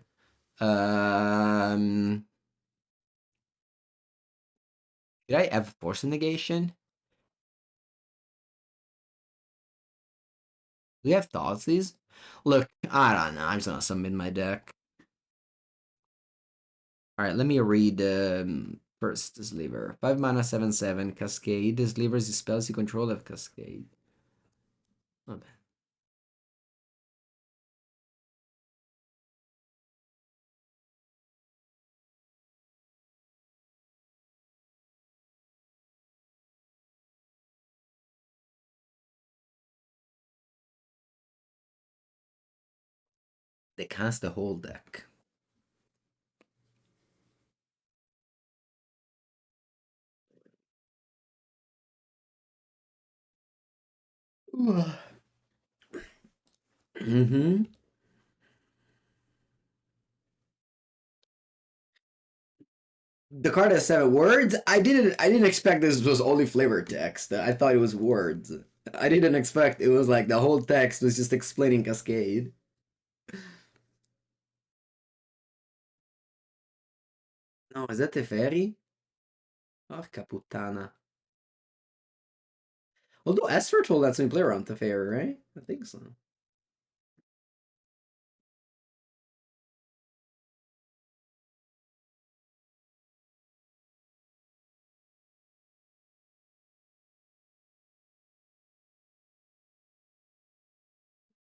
Did I have Force Negation? Do we have Thoughtseize? Look, I don't know. I'm just gonna submit my deck. Alright, let me read first Sliver. 5 mana, 7/7. Cascade. This Slivers the spells you control have Cascade. Not bad. They cast the whole deck. Mm-hmm. The card has 7 words. I didn't expect this was only flavor text. I thought it was words. I didn't expect it was like the whole text was just explaining Cascade. No, is that Teferi? Porca puttana. Although Esper told lets me play around Teferi, right? I think so.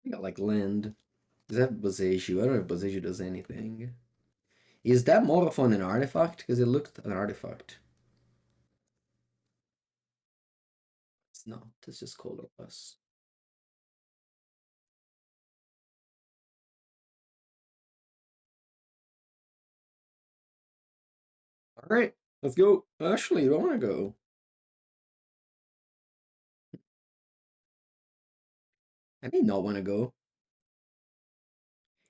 I got like land. Does that Boseiju? I don't know if Boseiju does anything. Is that more of an artifact? Because it looked an artifact. It's not. It's just colorless. All right, let's go. Actually, you want to go? I may not want to go.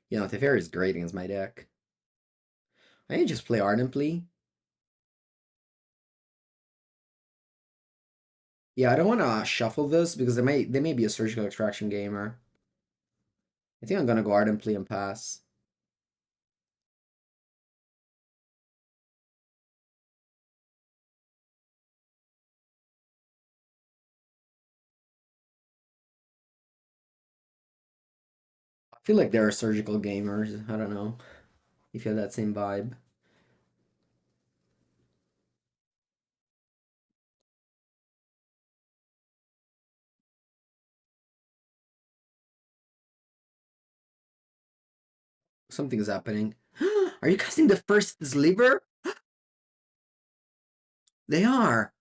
You know, Teferi is great against my deck. I may just play Ardently. Yeah, I don't want to shuffle this because they may be a surgical extraction gamer. I think I'm gonna go Ardent Plea and pass. I feel like there are surgical gamers. I don't know if you have that same vibe. Something is happening. Are you casting the first sliver? They are.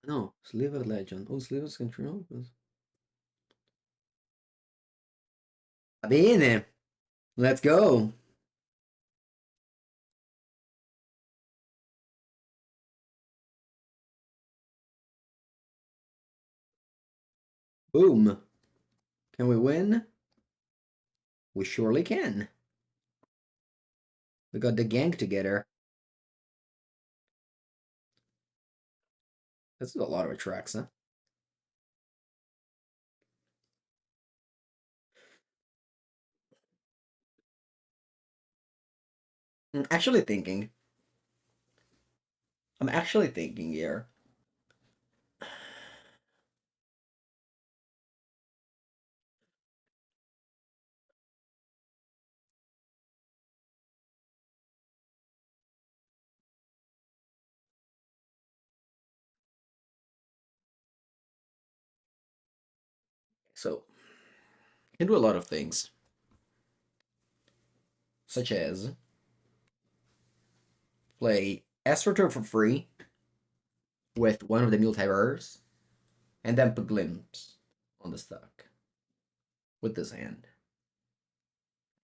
No, Sliver Legend. Oh, Slivers control. Va bene. Let's go. Boom. Can we win? We surely can. We got the gang together. This is a lot of tracks, huh? I'm actually thinking. I'm actually thinking here. So, can do a lot of things, such as play Astroturf for free with one of the multiverse, and then put Glimpse on the stock with this hand.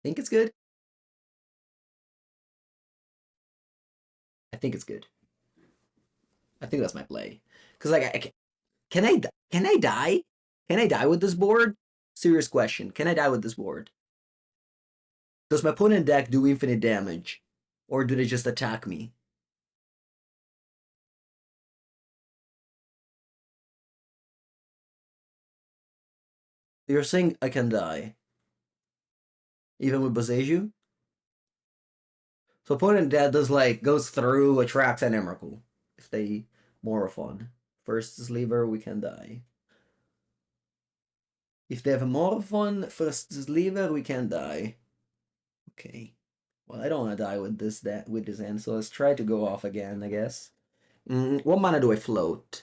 Think it's good? I think it's good. I think that's my play. Because like, can I die? Can I die with this board? Serious question. Can I die with this board? Does my opponent deck do infinite damage, or do they just attack me? You're saying I can die, even with Boseiju? So opponent deck does like goes through, attracts an Emrakul. If they more fun. First sliver, we can die. If they have more fun, first sliver, we can die. Okay. Well, I don't want to die with this hand, so let's try to go off again, I guess. What mana do I float?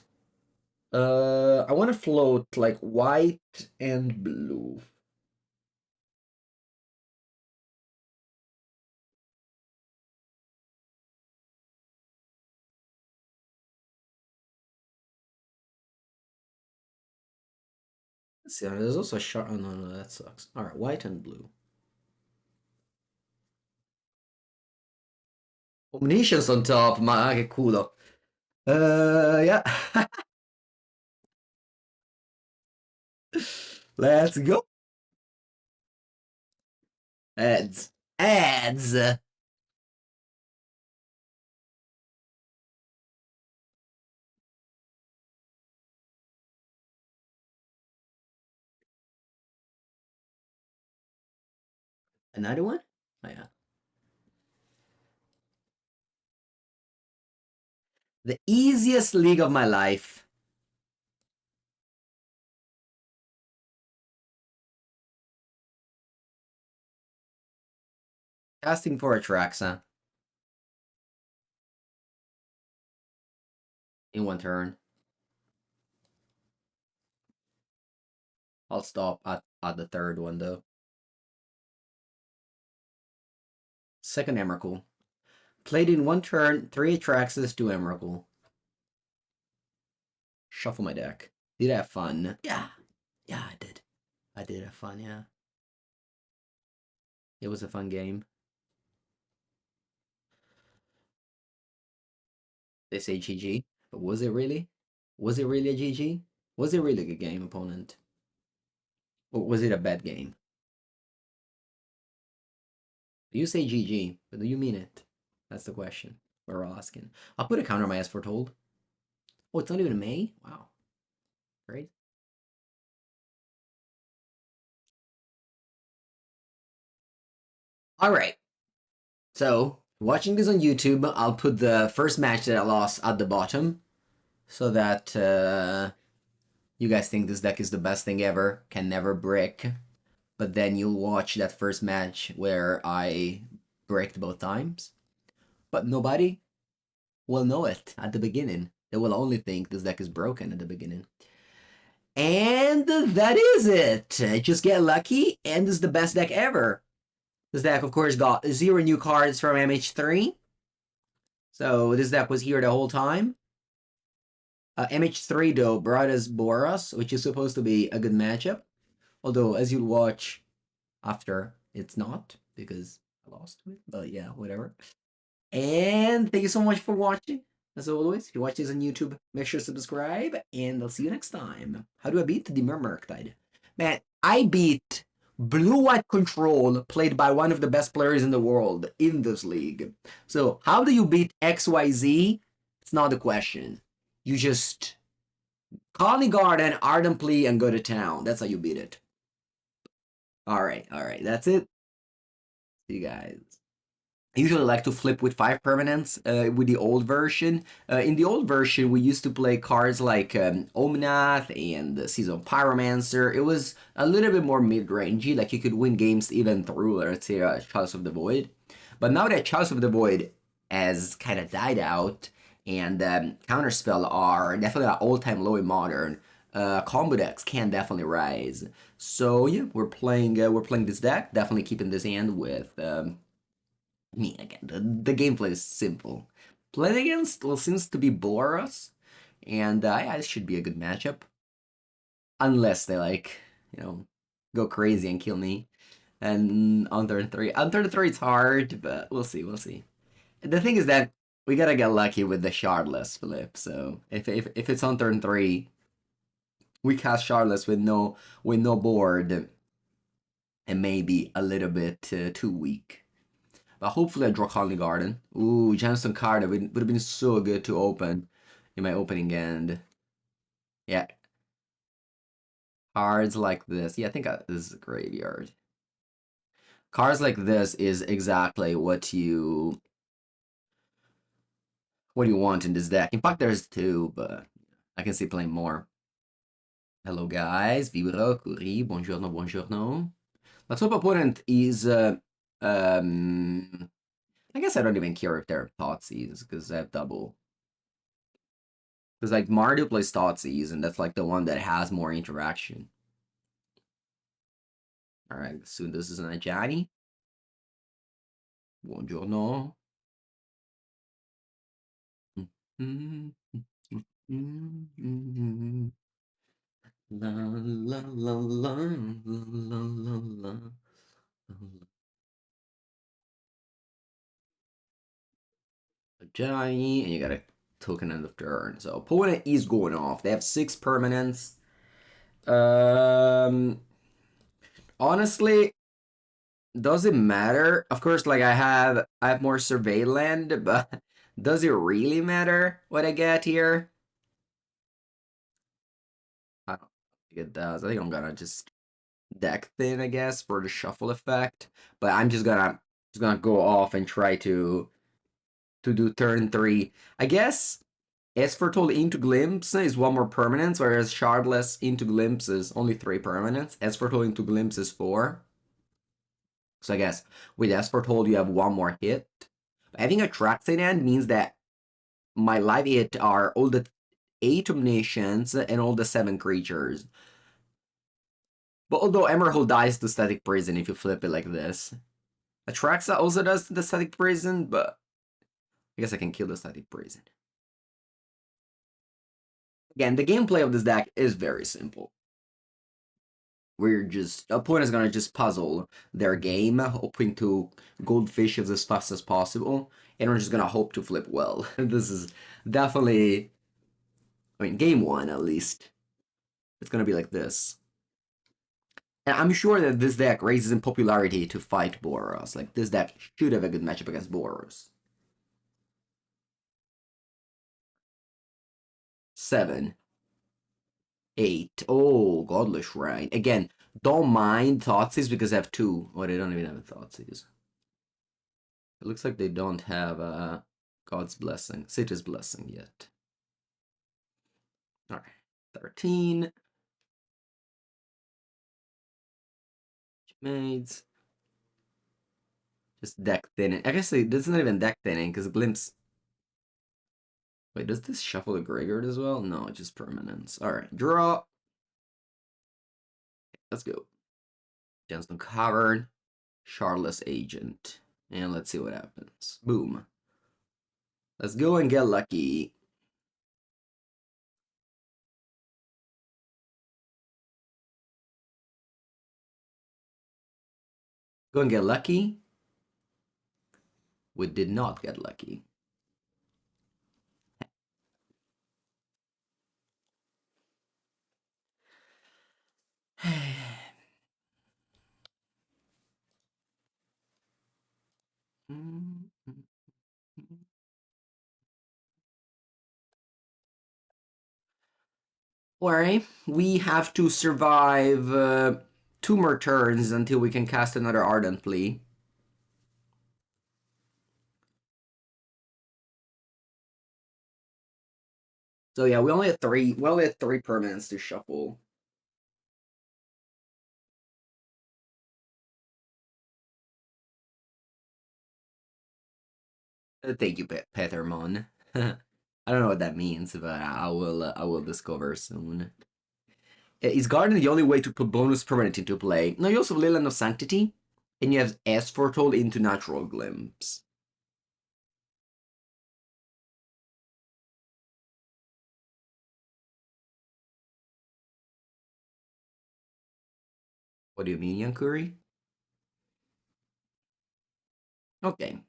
I want to float like white and blue. Let's see, there's also a shark. Oh, no, that sucks. All right, white and blue. Omniscience on top, ma che culo. Yeah. Let's go. Ads. Ads. Another one? Oh, yeah. The easiest league of my life. Casting for Atraxa in one turn. I'll stop at the third one though. Second Emrakul. Played in one turn, 3 Atraxas, 2 Emrakul. Shuffle my deck. Did I have fun? Yeah. Yeah, I did. I did have fun, yeah. It was a fun game. They say GG, but was it really? Was it really a GG? Was it really a good game, opponent? Or was it a bad game? You say GG, but do you mean it? That's the question we're all asking. I'll put a counter on my as foretold. Oh, it's not even May? Wow. Great. Alright. So, watching this on YouTube, I'll put the first match that I lost at the bottom. So that you guys think this deck is the best thing ever, can never brick. But then you'll watch that first match where I bricked both times. But nobody will know it at the beginning. They will only think this deck is broken at the beginning. And that is it. Just get lucky, and this is the best deck ever. This deck, of course, got 0 new cards from MH3. So this deck was here the whole time. MH3, though, brought us Boros, which is supposed to be a good matchup. Although, as you'll watch after, it's not, because I lost to it. But yeah, whatever. And thank you so much for watching. As always, if you watch this on YouTube, make sure to subscribe, and I'll see you next time. How do I beat the Mermerktide? Man, I beat Blue-White Control, played by one of the best players in the world in this league. So, how do you beat XYZ? It's not the question. You just Colony Garden, Ardent Plea, and go to town. That's how you beat it. Alright, that's it. See you guys. I usually like to flip with 5 permanents with the old version. In the old version, we used to play cards like Omnath and Season Pyromancer. It was a little bit more mid-rangey, like you could win games even through, let's say, Chalice of the Void. But now that Chalice of the Void has kind of died out, and Counterspell are definitely at all-time low in Modern, combo decks can definitely rise. So yeah, we're playing this deck, definitely keeping this hand with... I mean, again, the gameplay is simple. Playing against, well, seems to be Boros, and yeah, this should be a good matchup. Unless they, like, you know, go crazy and kill me. And on turn 3. On turn 3 it's hard, but we'll see, The thing is that we gotta get lucky with the Shardless flip, so if it's on turn 3, we cast Shardless with no board, it may be a little bit too weak. But hopefully I draw Colony Garden. Ooh, Gemstone card would have been so good to open in my opening end. Yeah. Cards like this. Yeah, I think this is a graveyard. Cards like this is exactly what you want in this deck. In fact, there's 2, but I can see playing more. Hello guys, VEEDEO, Curi, buongiorno, buongiorno. Let's hope opponent is I guess I don't even care if they're Thoughtseize, because I have double. Because, like, Mario plays Thoughtseize, and that's, like, the one that has more interaction. Alright, so this is an Ajani. Buongiorno. La la la la la la la. Ajani, and you got a token end of turn. So opponent is going off. They have 6 permanents. Honestly, does it matter? Of course, like I have more survey land, but does it really matter what I get here? I don't think it does. I think I'm gonna just deck thin, I guess, for the shuffle effect. But I'm just gonna go off and try to do turn 3. I guess Esfortold into Glimpse is 1 more permanence, whereas Shardless into Glimpse is only 3 permanents. Esfortold into Glimpse is 4. So I guess with Esfortold you have 1 more hit. But having a Traxxas hand means that my live hit are all the 8 Omniscience and all the 7 creatures. But although Emerald dies to Static Prison if you flip it like this. Atraxa also does the Static Prison, but I guess I can kill the Static Prison. Again, the gameplay of this deck is very simple. Opponent is gonna just puzzle their game, hoping to goldfish it as fast as possible, and we're just gonna hope to flip well. This is definitely, I mean, game 1 at least. It's gonna be like this. And I'm sure that this deck raises in popularity to fight Boros. Like, this deck should have a good matchup against Boros. 7, 8. Oh, Godless Shrine. Again, don't mind Thoughtseize because I have 2. Oh, they don't even have a Thoughtseize. It looks like they don't have God's Blessing, City's Blessing yet. Alright, 13. Maids. Just deck thinning. I guess this is not even deck thinning because Glimpse. Wait, does this shuffle the graveyard as well? No, it's just permanence. Alright, draw. Let's go. Gemstone Cavern, Shardless Agent. And let's see what happens. Boom. Let's go and get lucky. Go and get lucky. We did not get lucky. Worry, we have to survive 2 more turns until we can cast another Ardent Plea. So yeah, we only had 3. We only had 3 permanents to shuffle. Thank you, Petermon. I don't know what that means, but I will discover soon. Is Garden the only way to put bonus permanent into play? No, you also have Leyline of Sanctity, and you have S Foretold into Natural Glimpse. What do you mean, Yankuri? Okay.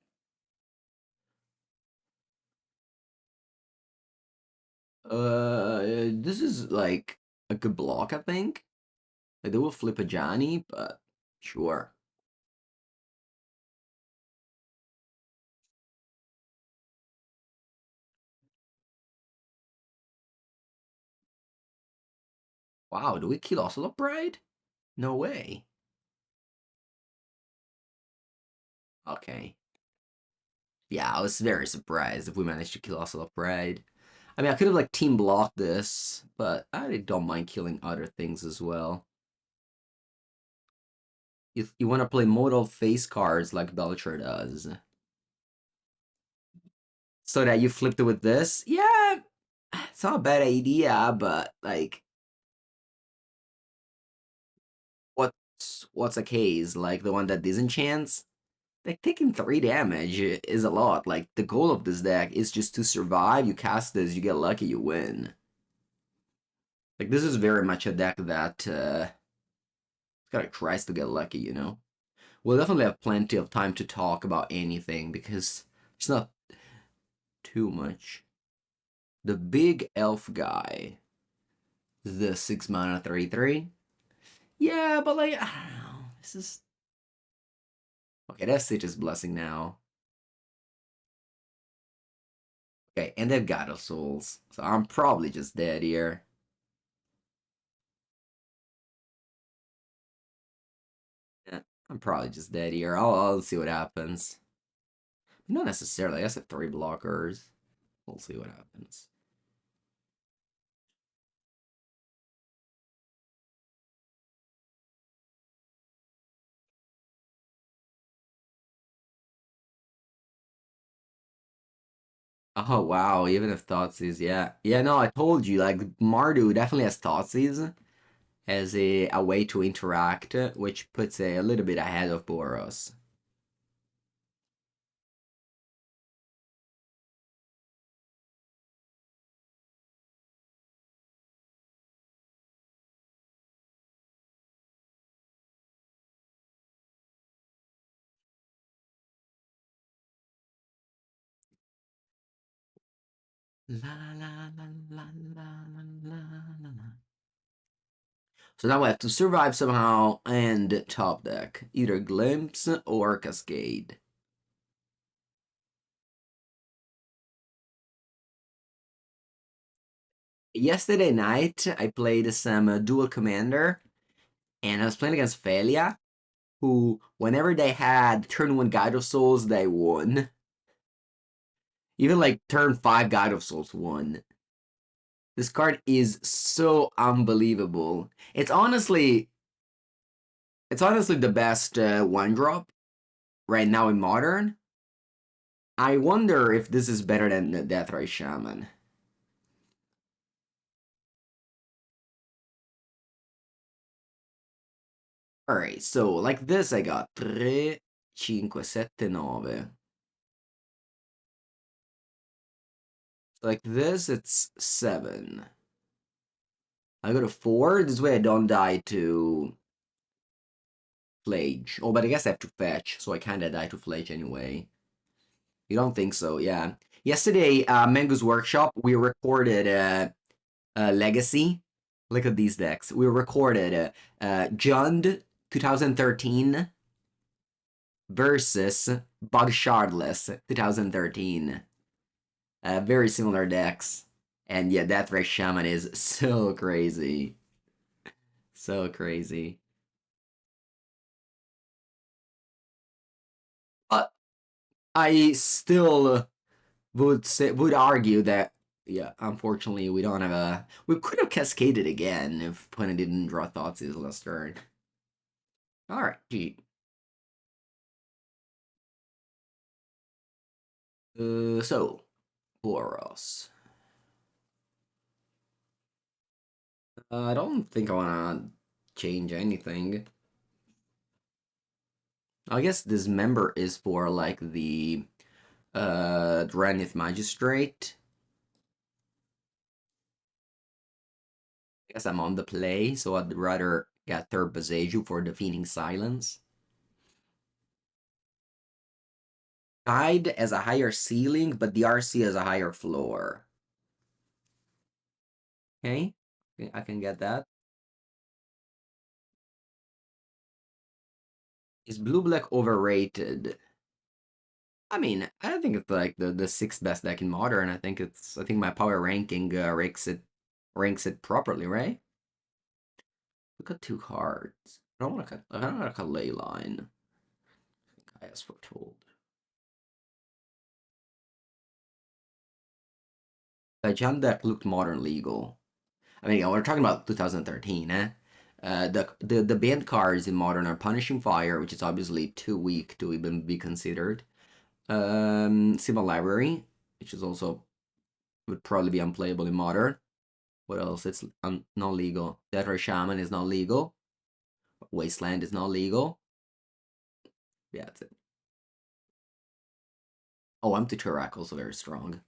This is like a good block, I think. Like they will flip a Johnny, but sure. Wow, do we kill Ocelot Bride? No way. Okay. Yeah, I was very surprised if we managed to kill Ocelot Bride. I mean, I could have like team blocked this, but I don't mind killing other things as well. If you want to play modal face cards like Belcher does, so that you flipped it with this, yeah, it's not a bad idea, but like, what's a case like the one that disenchants? Like taking 3 damage is a lot. Like the goal of this deck is just to survive. You cast this, you get lucky, you win. Like this is very much a deck that kind of tries to get lucky, you know. We'll definitely have plenty of time to talk about anything because it's not too much. The big elf guy, the 6 mana 3/3. Yeah, but like I don't know. This is okay. That's City's Blessing now. Okay, and they've got a souls, so I'm probably just dead here. Yeah, I'm probably just dead here. I'll see what happens. Not necessarily. I guess I have 3 blockers. We'll see what happens. Oh wow, even if Thoughtseize, yeah. Yeah, no, I told you, like Mardu definitely has Thoughtseize as a way to interact, which puts a little bit ahead of Boros. La la la la la la la la. So now we have to survive somehow and top deck. Either Glimpse or Cascade. Yesterday night, I played some dual commander, and I was playing against Felia, who, whenever they had turn 1 Guide of Souls, they won. Even like turn 5 Guide of Souls won. This card is so unbelievable. It's honestly the best one drop right now in Modern. I wonder if this is better than the Deathray Shaman. Alright, so like this I got 3, 5, 7, 9. Like this, it's 7. I go to 4. This way I don't die to Flage. Oh, but I guess I have to fetch, so I kinda die to Flage anyway. You don't think so? Yeah. Yesterday, Mango's Workshop, we recorded Legacy. Look at these decks. We recorded Jund 2013 versus Bug Shardless 2013. Very similar decks. And yeah, that Ray Shaman is so crazy. So crazy. But I still would argue that yeah, unfortunately we don't have a we could have cascaded again if opponent didn't draw thoughts his last turn. Alright, G. So Boros. I don't think I wanna change anything. I guess this member is for like the Dranith Magistrate. I guess I'm on the play, so I'd rather get third Bazeju for defeating Silence. Guide as a higher ceiling, but the RC has a higher floor. Okay, I can get that. Is blue-black overrated? I mean, I think it's like the sixth best deck in Modern. I think my power ranking ranks it properly, right? Look at 2 cards. I don't want to cut Leyline. I asked for told. The Jam deck looked Modern legal. I mean, we're talking about 2013, eh? The banned cards in Modern are Punishing Fire, which is obviously too weak to even be considered. Symbol Library, which is also would probably be unplayable in Modern. What else? It's not legal. Deathray Shaman is not legal. Wasteland is not legal. Yeah, that's it. Oh, Empty Turak also very strong.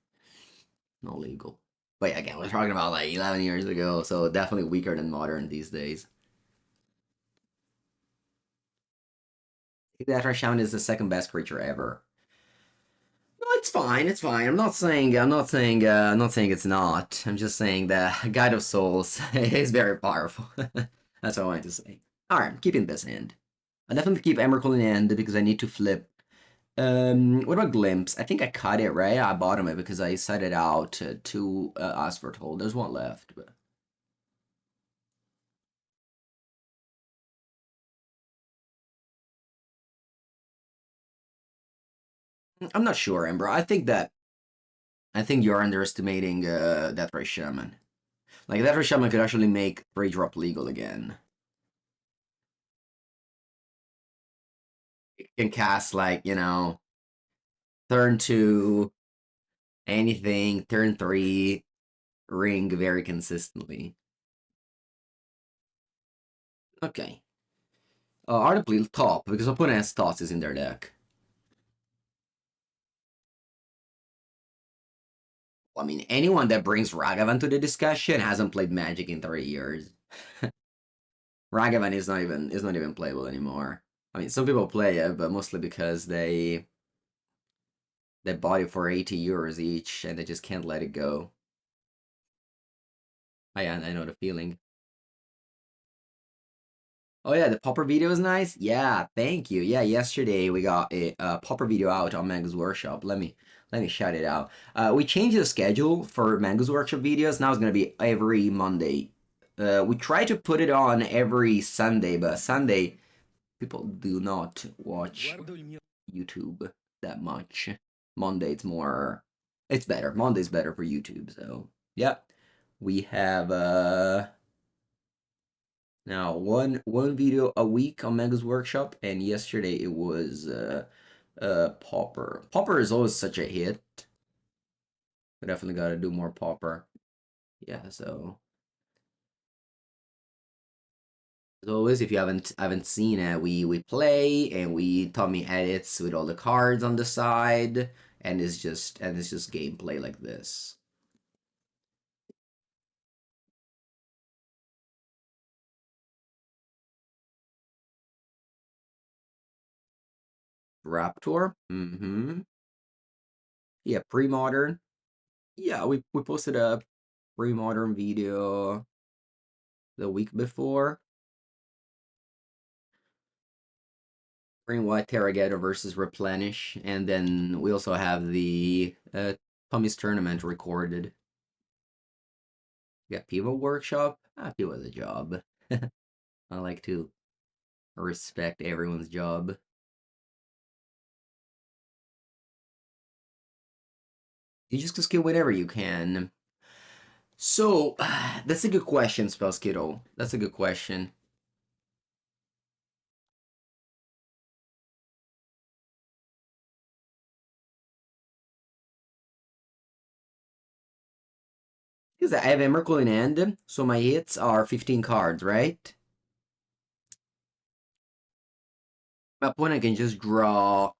Not legal. But yeah, again, we're talking about like 11 years ago, so definitely weaker than Modern these days. Deathray Shaman is the second best creature ever. No, it's fine. It's fine. I'm not saying it's not. I'm just saying that Guide of Souls is very powerful. That's what I wanted to say. All right, I'm keeping this hand. I definitely keep Emrakul in hand because I need to flip. What about Glimpse? I think I cut it, right? I bottom it because I set it out to ask for told. There's one left, but I'm not sure, Ember. I think you're underestimating Deathray Shaman. Like Deathray Shaman could actually make 3-drop legal again. It can cast like, turn 2, anything, turn 3, ring very consistently. Okay. Article top, because opponent has thoughts is in their deck. I mean, anyone that brings Ragavan to the discussion hasn't played Magic in 3 years. Ragavan is not even playable anymore. I mean, some people play it, but mostly because they bought it for 80 euros each and they just can't let it go. I know the feeling. Oh yeah, the popper video is nice. Yeah, thank you. Yeah, yesterday we got a popper video out on Meg's workshop. Let me shout it out. We changed the schedule for Mango's Workshop videos. Now it's gonna be every Monday. We try to put it on every Sunday, but Sunday people do not watch YouTube that much. Monday it's more, it's better. Monday's better for YouTube. So yeah, we have now one video a week on Mango's Workshop, and yesterday it was Popper. Popper is always such a hit. We definitely got to do more Popper. Yeah, so as always, if you haven't seen it, we play and we Tommy edits with all the cards on the side, and it's just gameplay like this. Raptor, yeah, pre-modern. Yeah, we posted a pre-modern video the week before. Green White Terragetta versus Replenish, and then we also have the Tommy's tournament recorded. We got Pivo Workshop. Pivo's a job. I like to respect everyone's job. You just skill whatever you can. So, that's a good question, Spellskittle. That's a good question. Because I have Emrakul in hand, so my hits are 15 cards, right? My opponent can just draw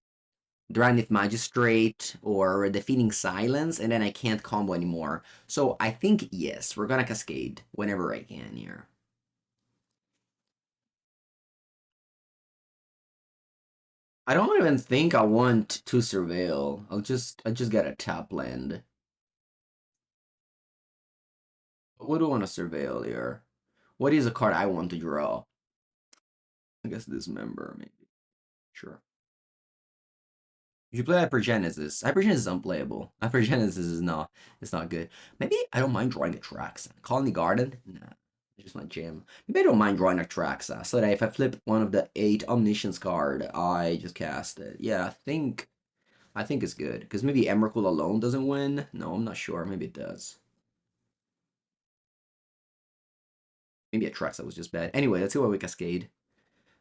Drannith Magistrate or Defeating Silence, and then I can't combo anymore. So I think, yes, we're gonna Cascade whenever I can here. I don't even think I want to Surveil. I just get a tap land. What do I want to Surveil here? What is a card I want to draw? I guess Dismember, maybe. Sure. You play Hypergenesis. Hypergenesis is unplayable. Hypergenesis is not. It's not good. Maybe I don't mind drawing a Traxa. Colony Garden. Nah, it's just my jam. Maybe I don't mind drawing a Traxa, so that if I flip one of the 8 Omniscience card, I just cast it. Yeah, I think it's good because maybe Emrakul alone doesn't win. No, I'm not sure. Maybe it does. Maybe a Traxa was just bad. Anyway, let's see what we Cascade.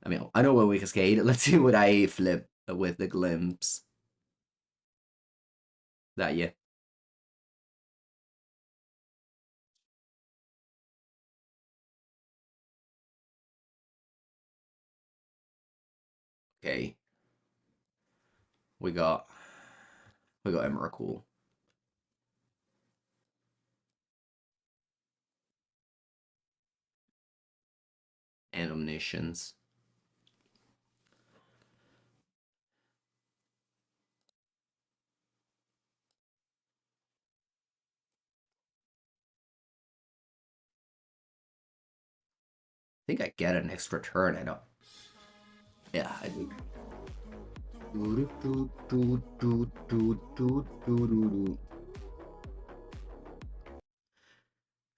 I mean, I know what we Cascade. Let's see what I flip with the Glimpse. That yeah. Okay. We got Emrakul and Omniscience. I think I get an extra turn. I don't. Yeah, I do.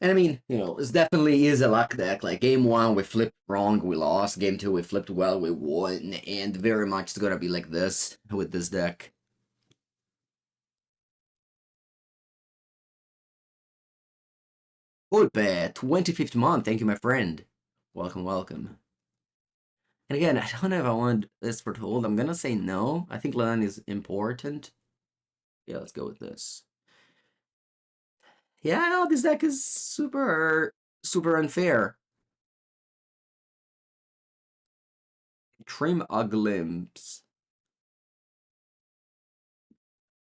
And I mean, this definitely is a luck deck. Like game 1, we flipped wrong, we lost. Game 2, we flipped well, we won. And very much it's gonna be like this with this deck. Ulpe, 25th month. Thank you, my friend. Welcome, welcome. And again, I don't know if I want this for hold. I'm gonna say no. I think land is important. Yeah, let's go with this. Yeah, I know this deck is super unfair. Trim a glimpse.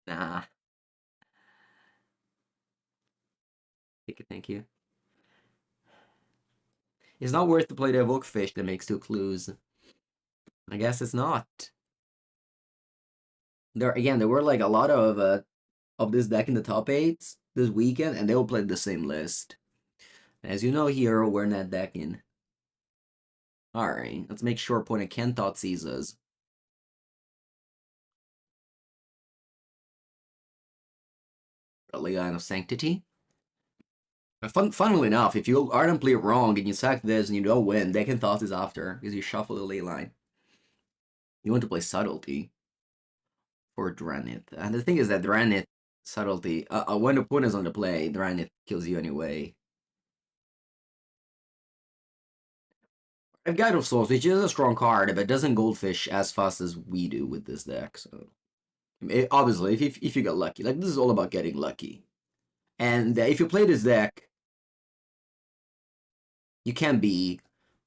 Nah. Thank you. It's not worth to play the evoke fish that makes 2 clues. I guess it's not. There were like a lot of this deck in the top 8s this weekend, and they all played the same list. As you know here, we're not decking. Alright, let's make sure opponent can't thought sees us. A Line of Sanctity. Funnily enough, if you ardent play wrong and you sack this and you don't win, they can toss this after because you shuffle the ley line. You want to play Subtlety for Dranith. And the thing is that Dranith Subtlety, when the opponent is on the play, Dranith kills you anyway. I've Guide of Souls, which is a strong card, but doesn't goldfish as fast as we do with this deck. So obviously, if you get lucky, like this is all about getting lucky. And if you play this deck, you can't be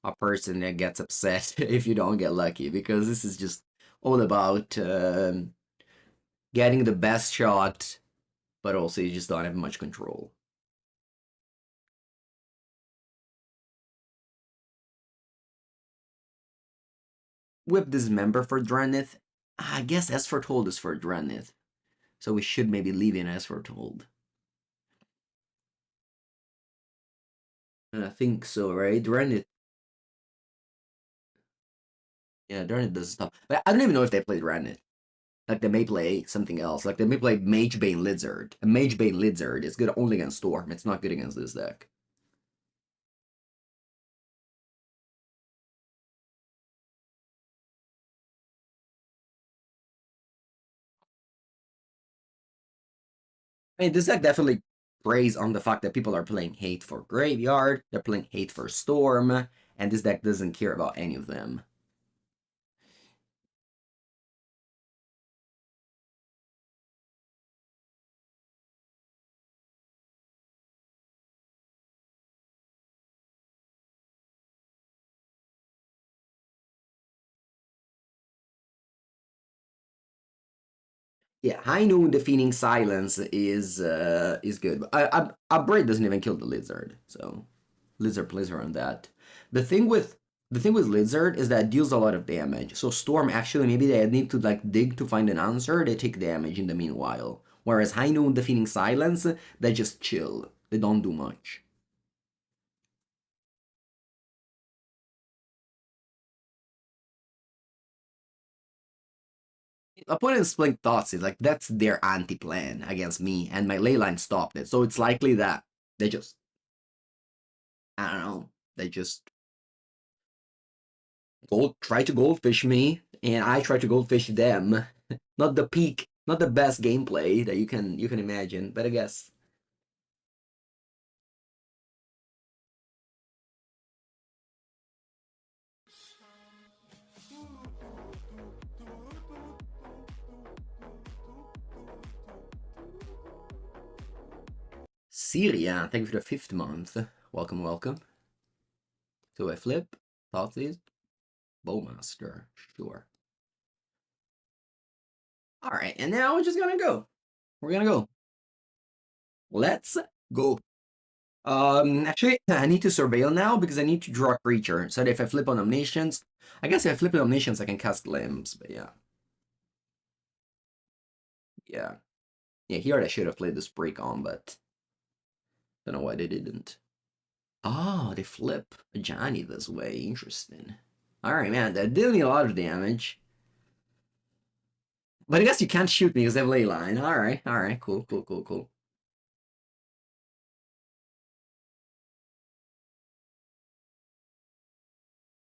a person that gets upset if you don't get lucky, because this is just all about getting the best shot, but also you just don't have much control. Whip Dismember for Dranith. I guess S Foretold is for Dranith, so we should maybe leave in S Foretold. I think so, right? Dranith. Yeah, Dranith does stuff. But I don't even know if they played Dranith. Like, they may play something else. Like, they may play Magebane Lizard. A Magebane Lizard is good only against Storm. It's not good against this deck. I mean, this deck definitely preys on the fact that people are playing hate for Graveyard, they're playing hate for Storm, and this deck doesn't care about any of them. Yeah, High Noon defeating Silence is good. Upbraid doesn't even kill the Lizard, so Lizard plays around that. The thing with the thing with Lizard is that it deals a lot of damage. So Storm actually maybe they need to like dig to find an answer. They take damage in the meanwhile. Whereas High Noon defeating Silence, they just chill. They don't do much. Opponents playing Thoughts is like that's their anti-plan against me, and my leyline stopped it. So it's likely that they just I don't know. They just try to goldfish me, and I try to goldfish them. Not the peak, not the best gameplay that you can imagine, but I guess. Syria, thank you for the 5th month. Welcome, welcome. So I flip, Thoughtseize, Bowmaster, sure. Alright, and now we're just gonna go. We're gonna go. Let's go. Actually, I need to surveil now because I need to draw a creature. So that if I flip on Omniscience, I guess if I flip on Omniscience, I can cast Limbs, but yeah. Yeah. Yeah, here I should have played the Spray on, but don't know why they didn't. Oh, they flip a Johnny this way. Interesting. Alright, man, they're dealing a lot of damage. But I guess you can't shoot me because they have Leyline. Alright, cool, cool, cool, cool.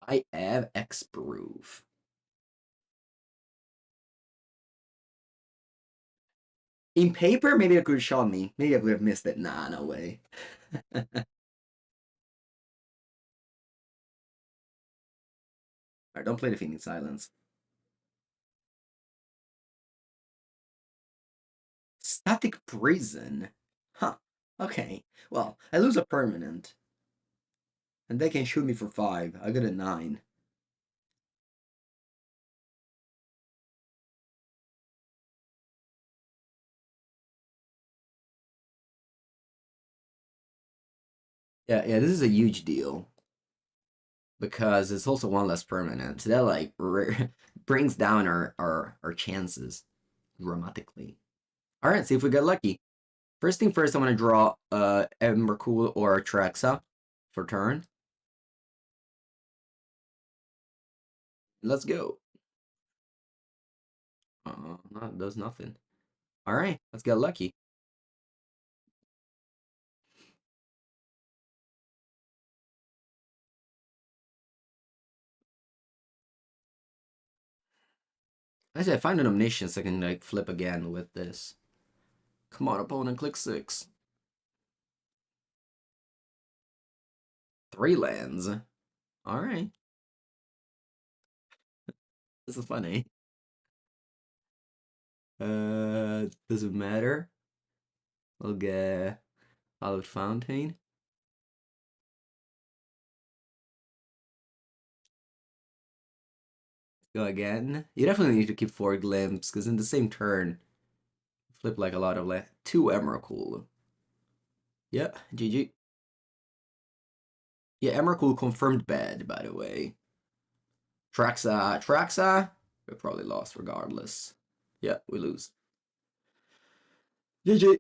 I have X-Proof. In paper, maybe it could have shot me. Maybe I would have missed it. Nah, no way. Alright, don't play Defeating Silence. Static Prison? Huh. Okay. Well, I lose a permanent. And they can shoot me for 5. I got a 9. Yeah, this is a huge deal. Because it's also one less permanent. So that like brings down our chances dramatically. Alright, see if we get lucky. First thing first, I want to draw Embercool or Trexa for turn. Let's go. No, it does nothing. Alright, let's get lucky. I say I find an Omniscience I can like flip again with this. Come on, opponent, click 6. 3 lands. Alright. This is funny. Doesn't matter. We'll get Hallowed Fountain. Go again. You definitely need to keep 4 Glimpse, because in the same turn, flip like a lot of 2 Emrakul. Yeah, GG. Yeah, Emrakul confirmed bad, by the way. Traxa, we probably lost regardless. Yeah, we lose. GG.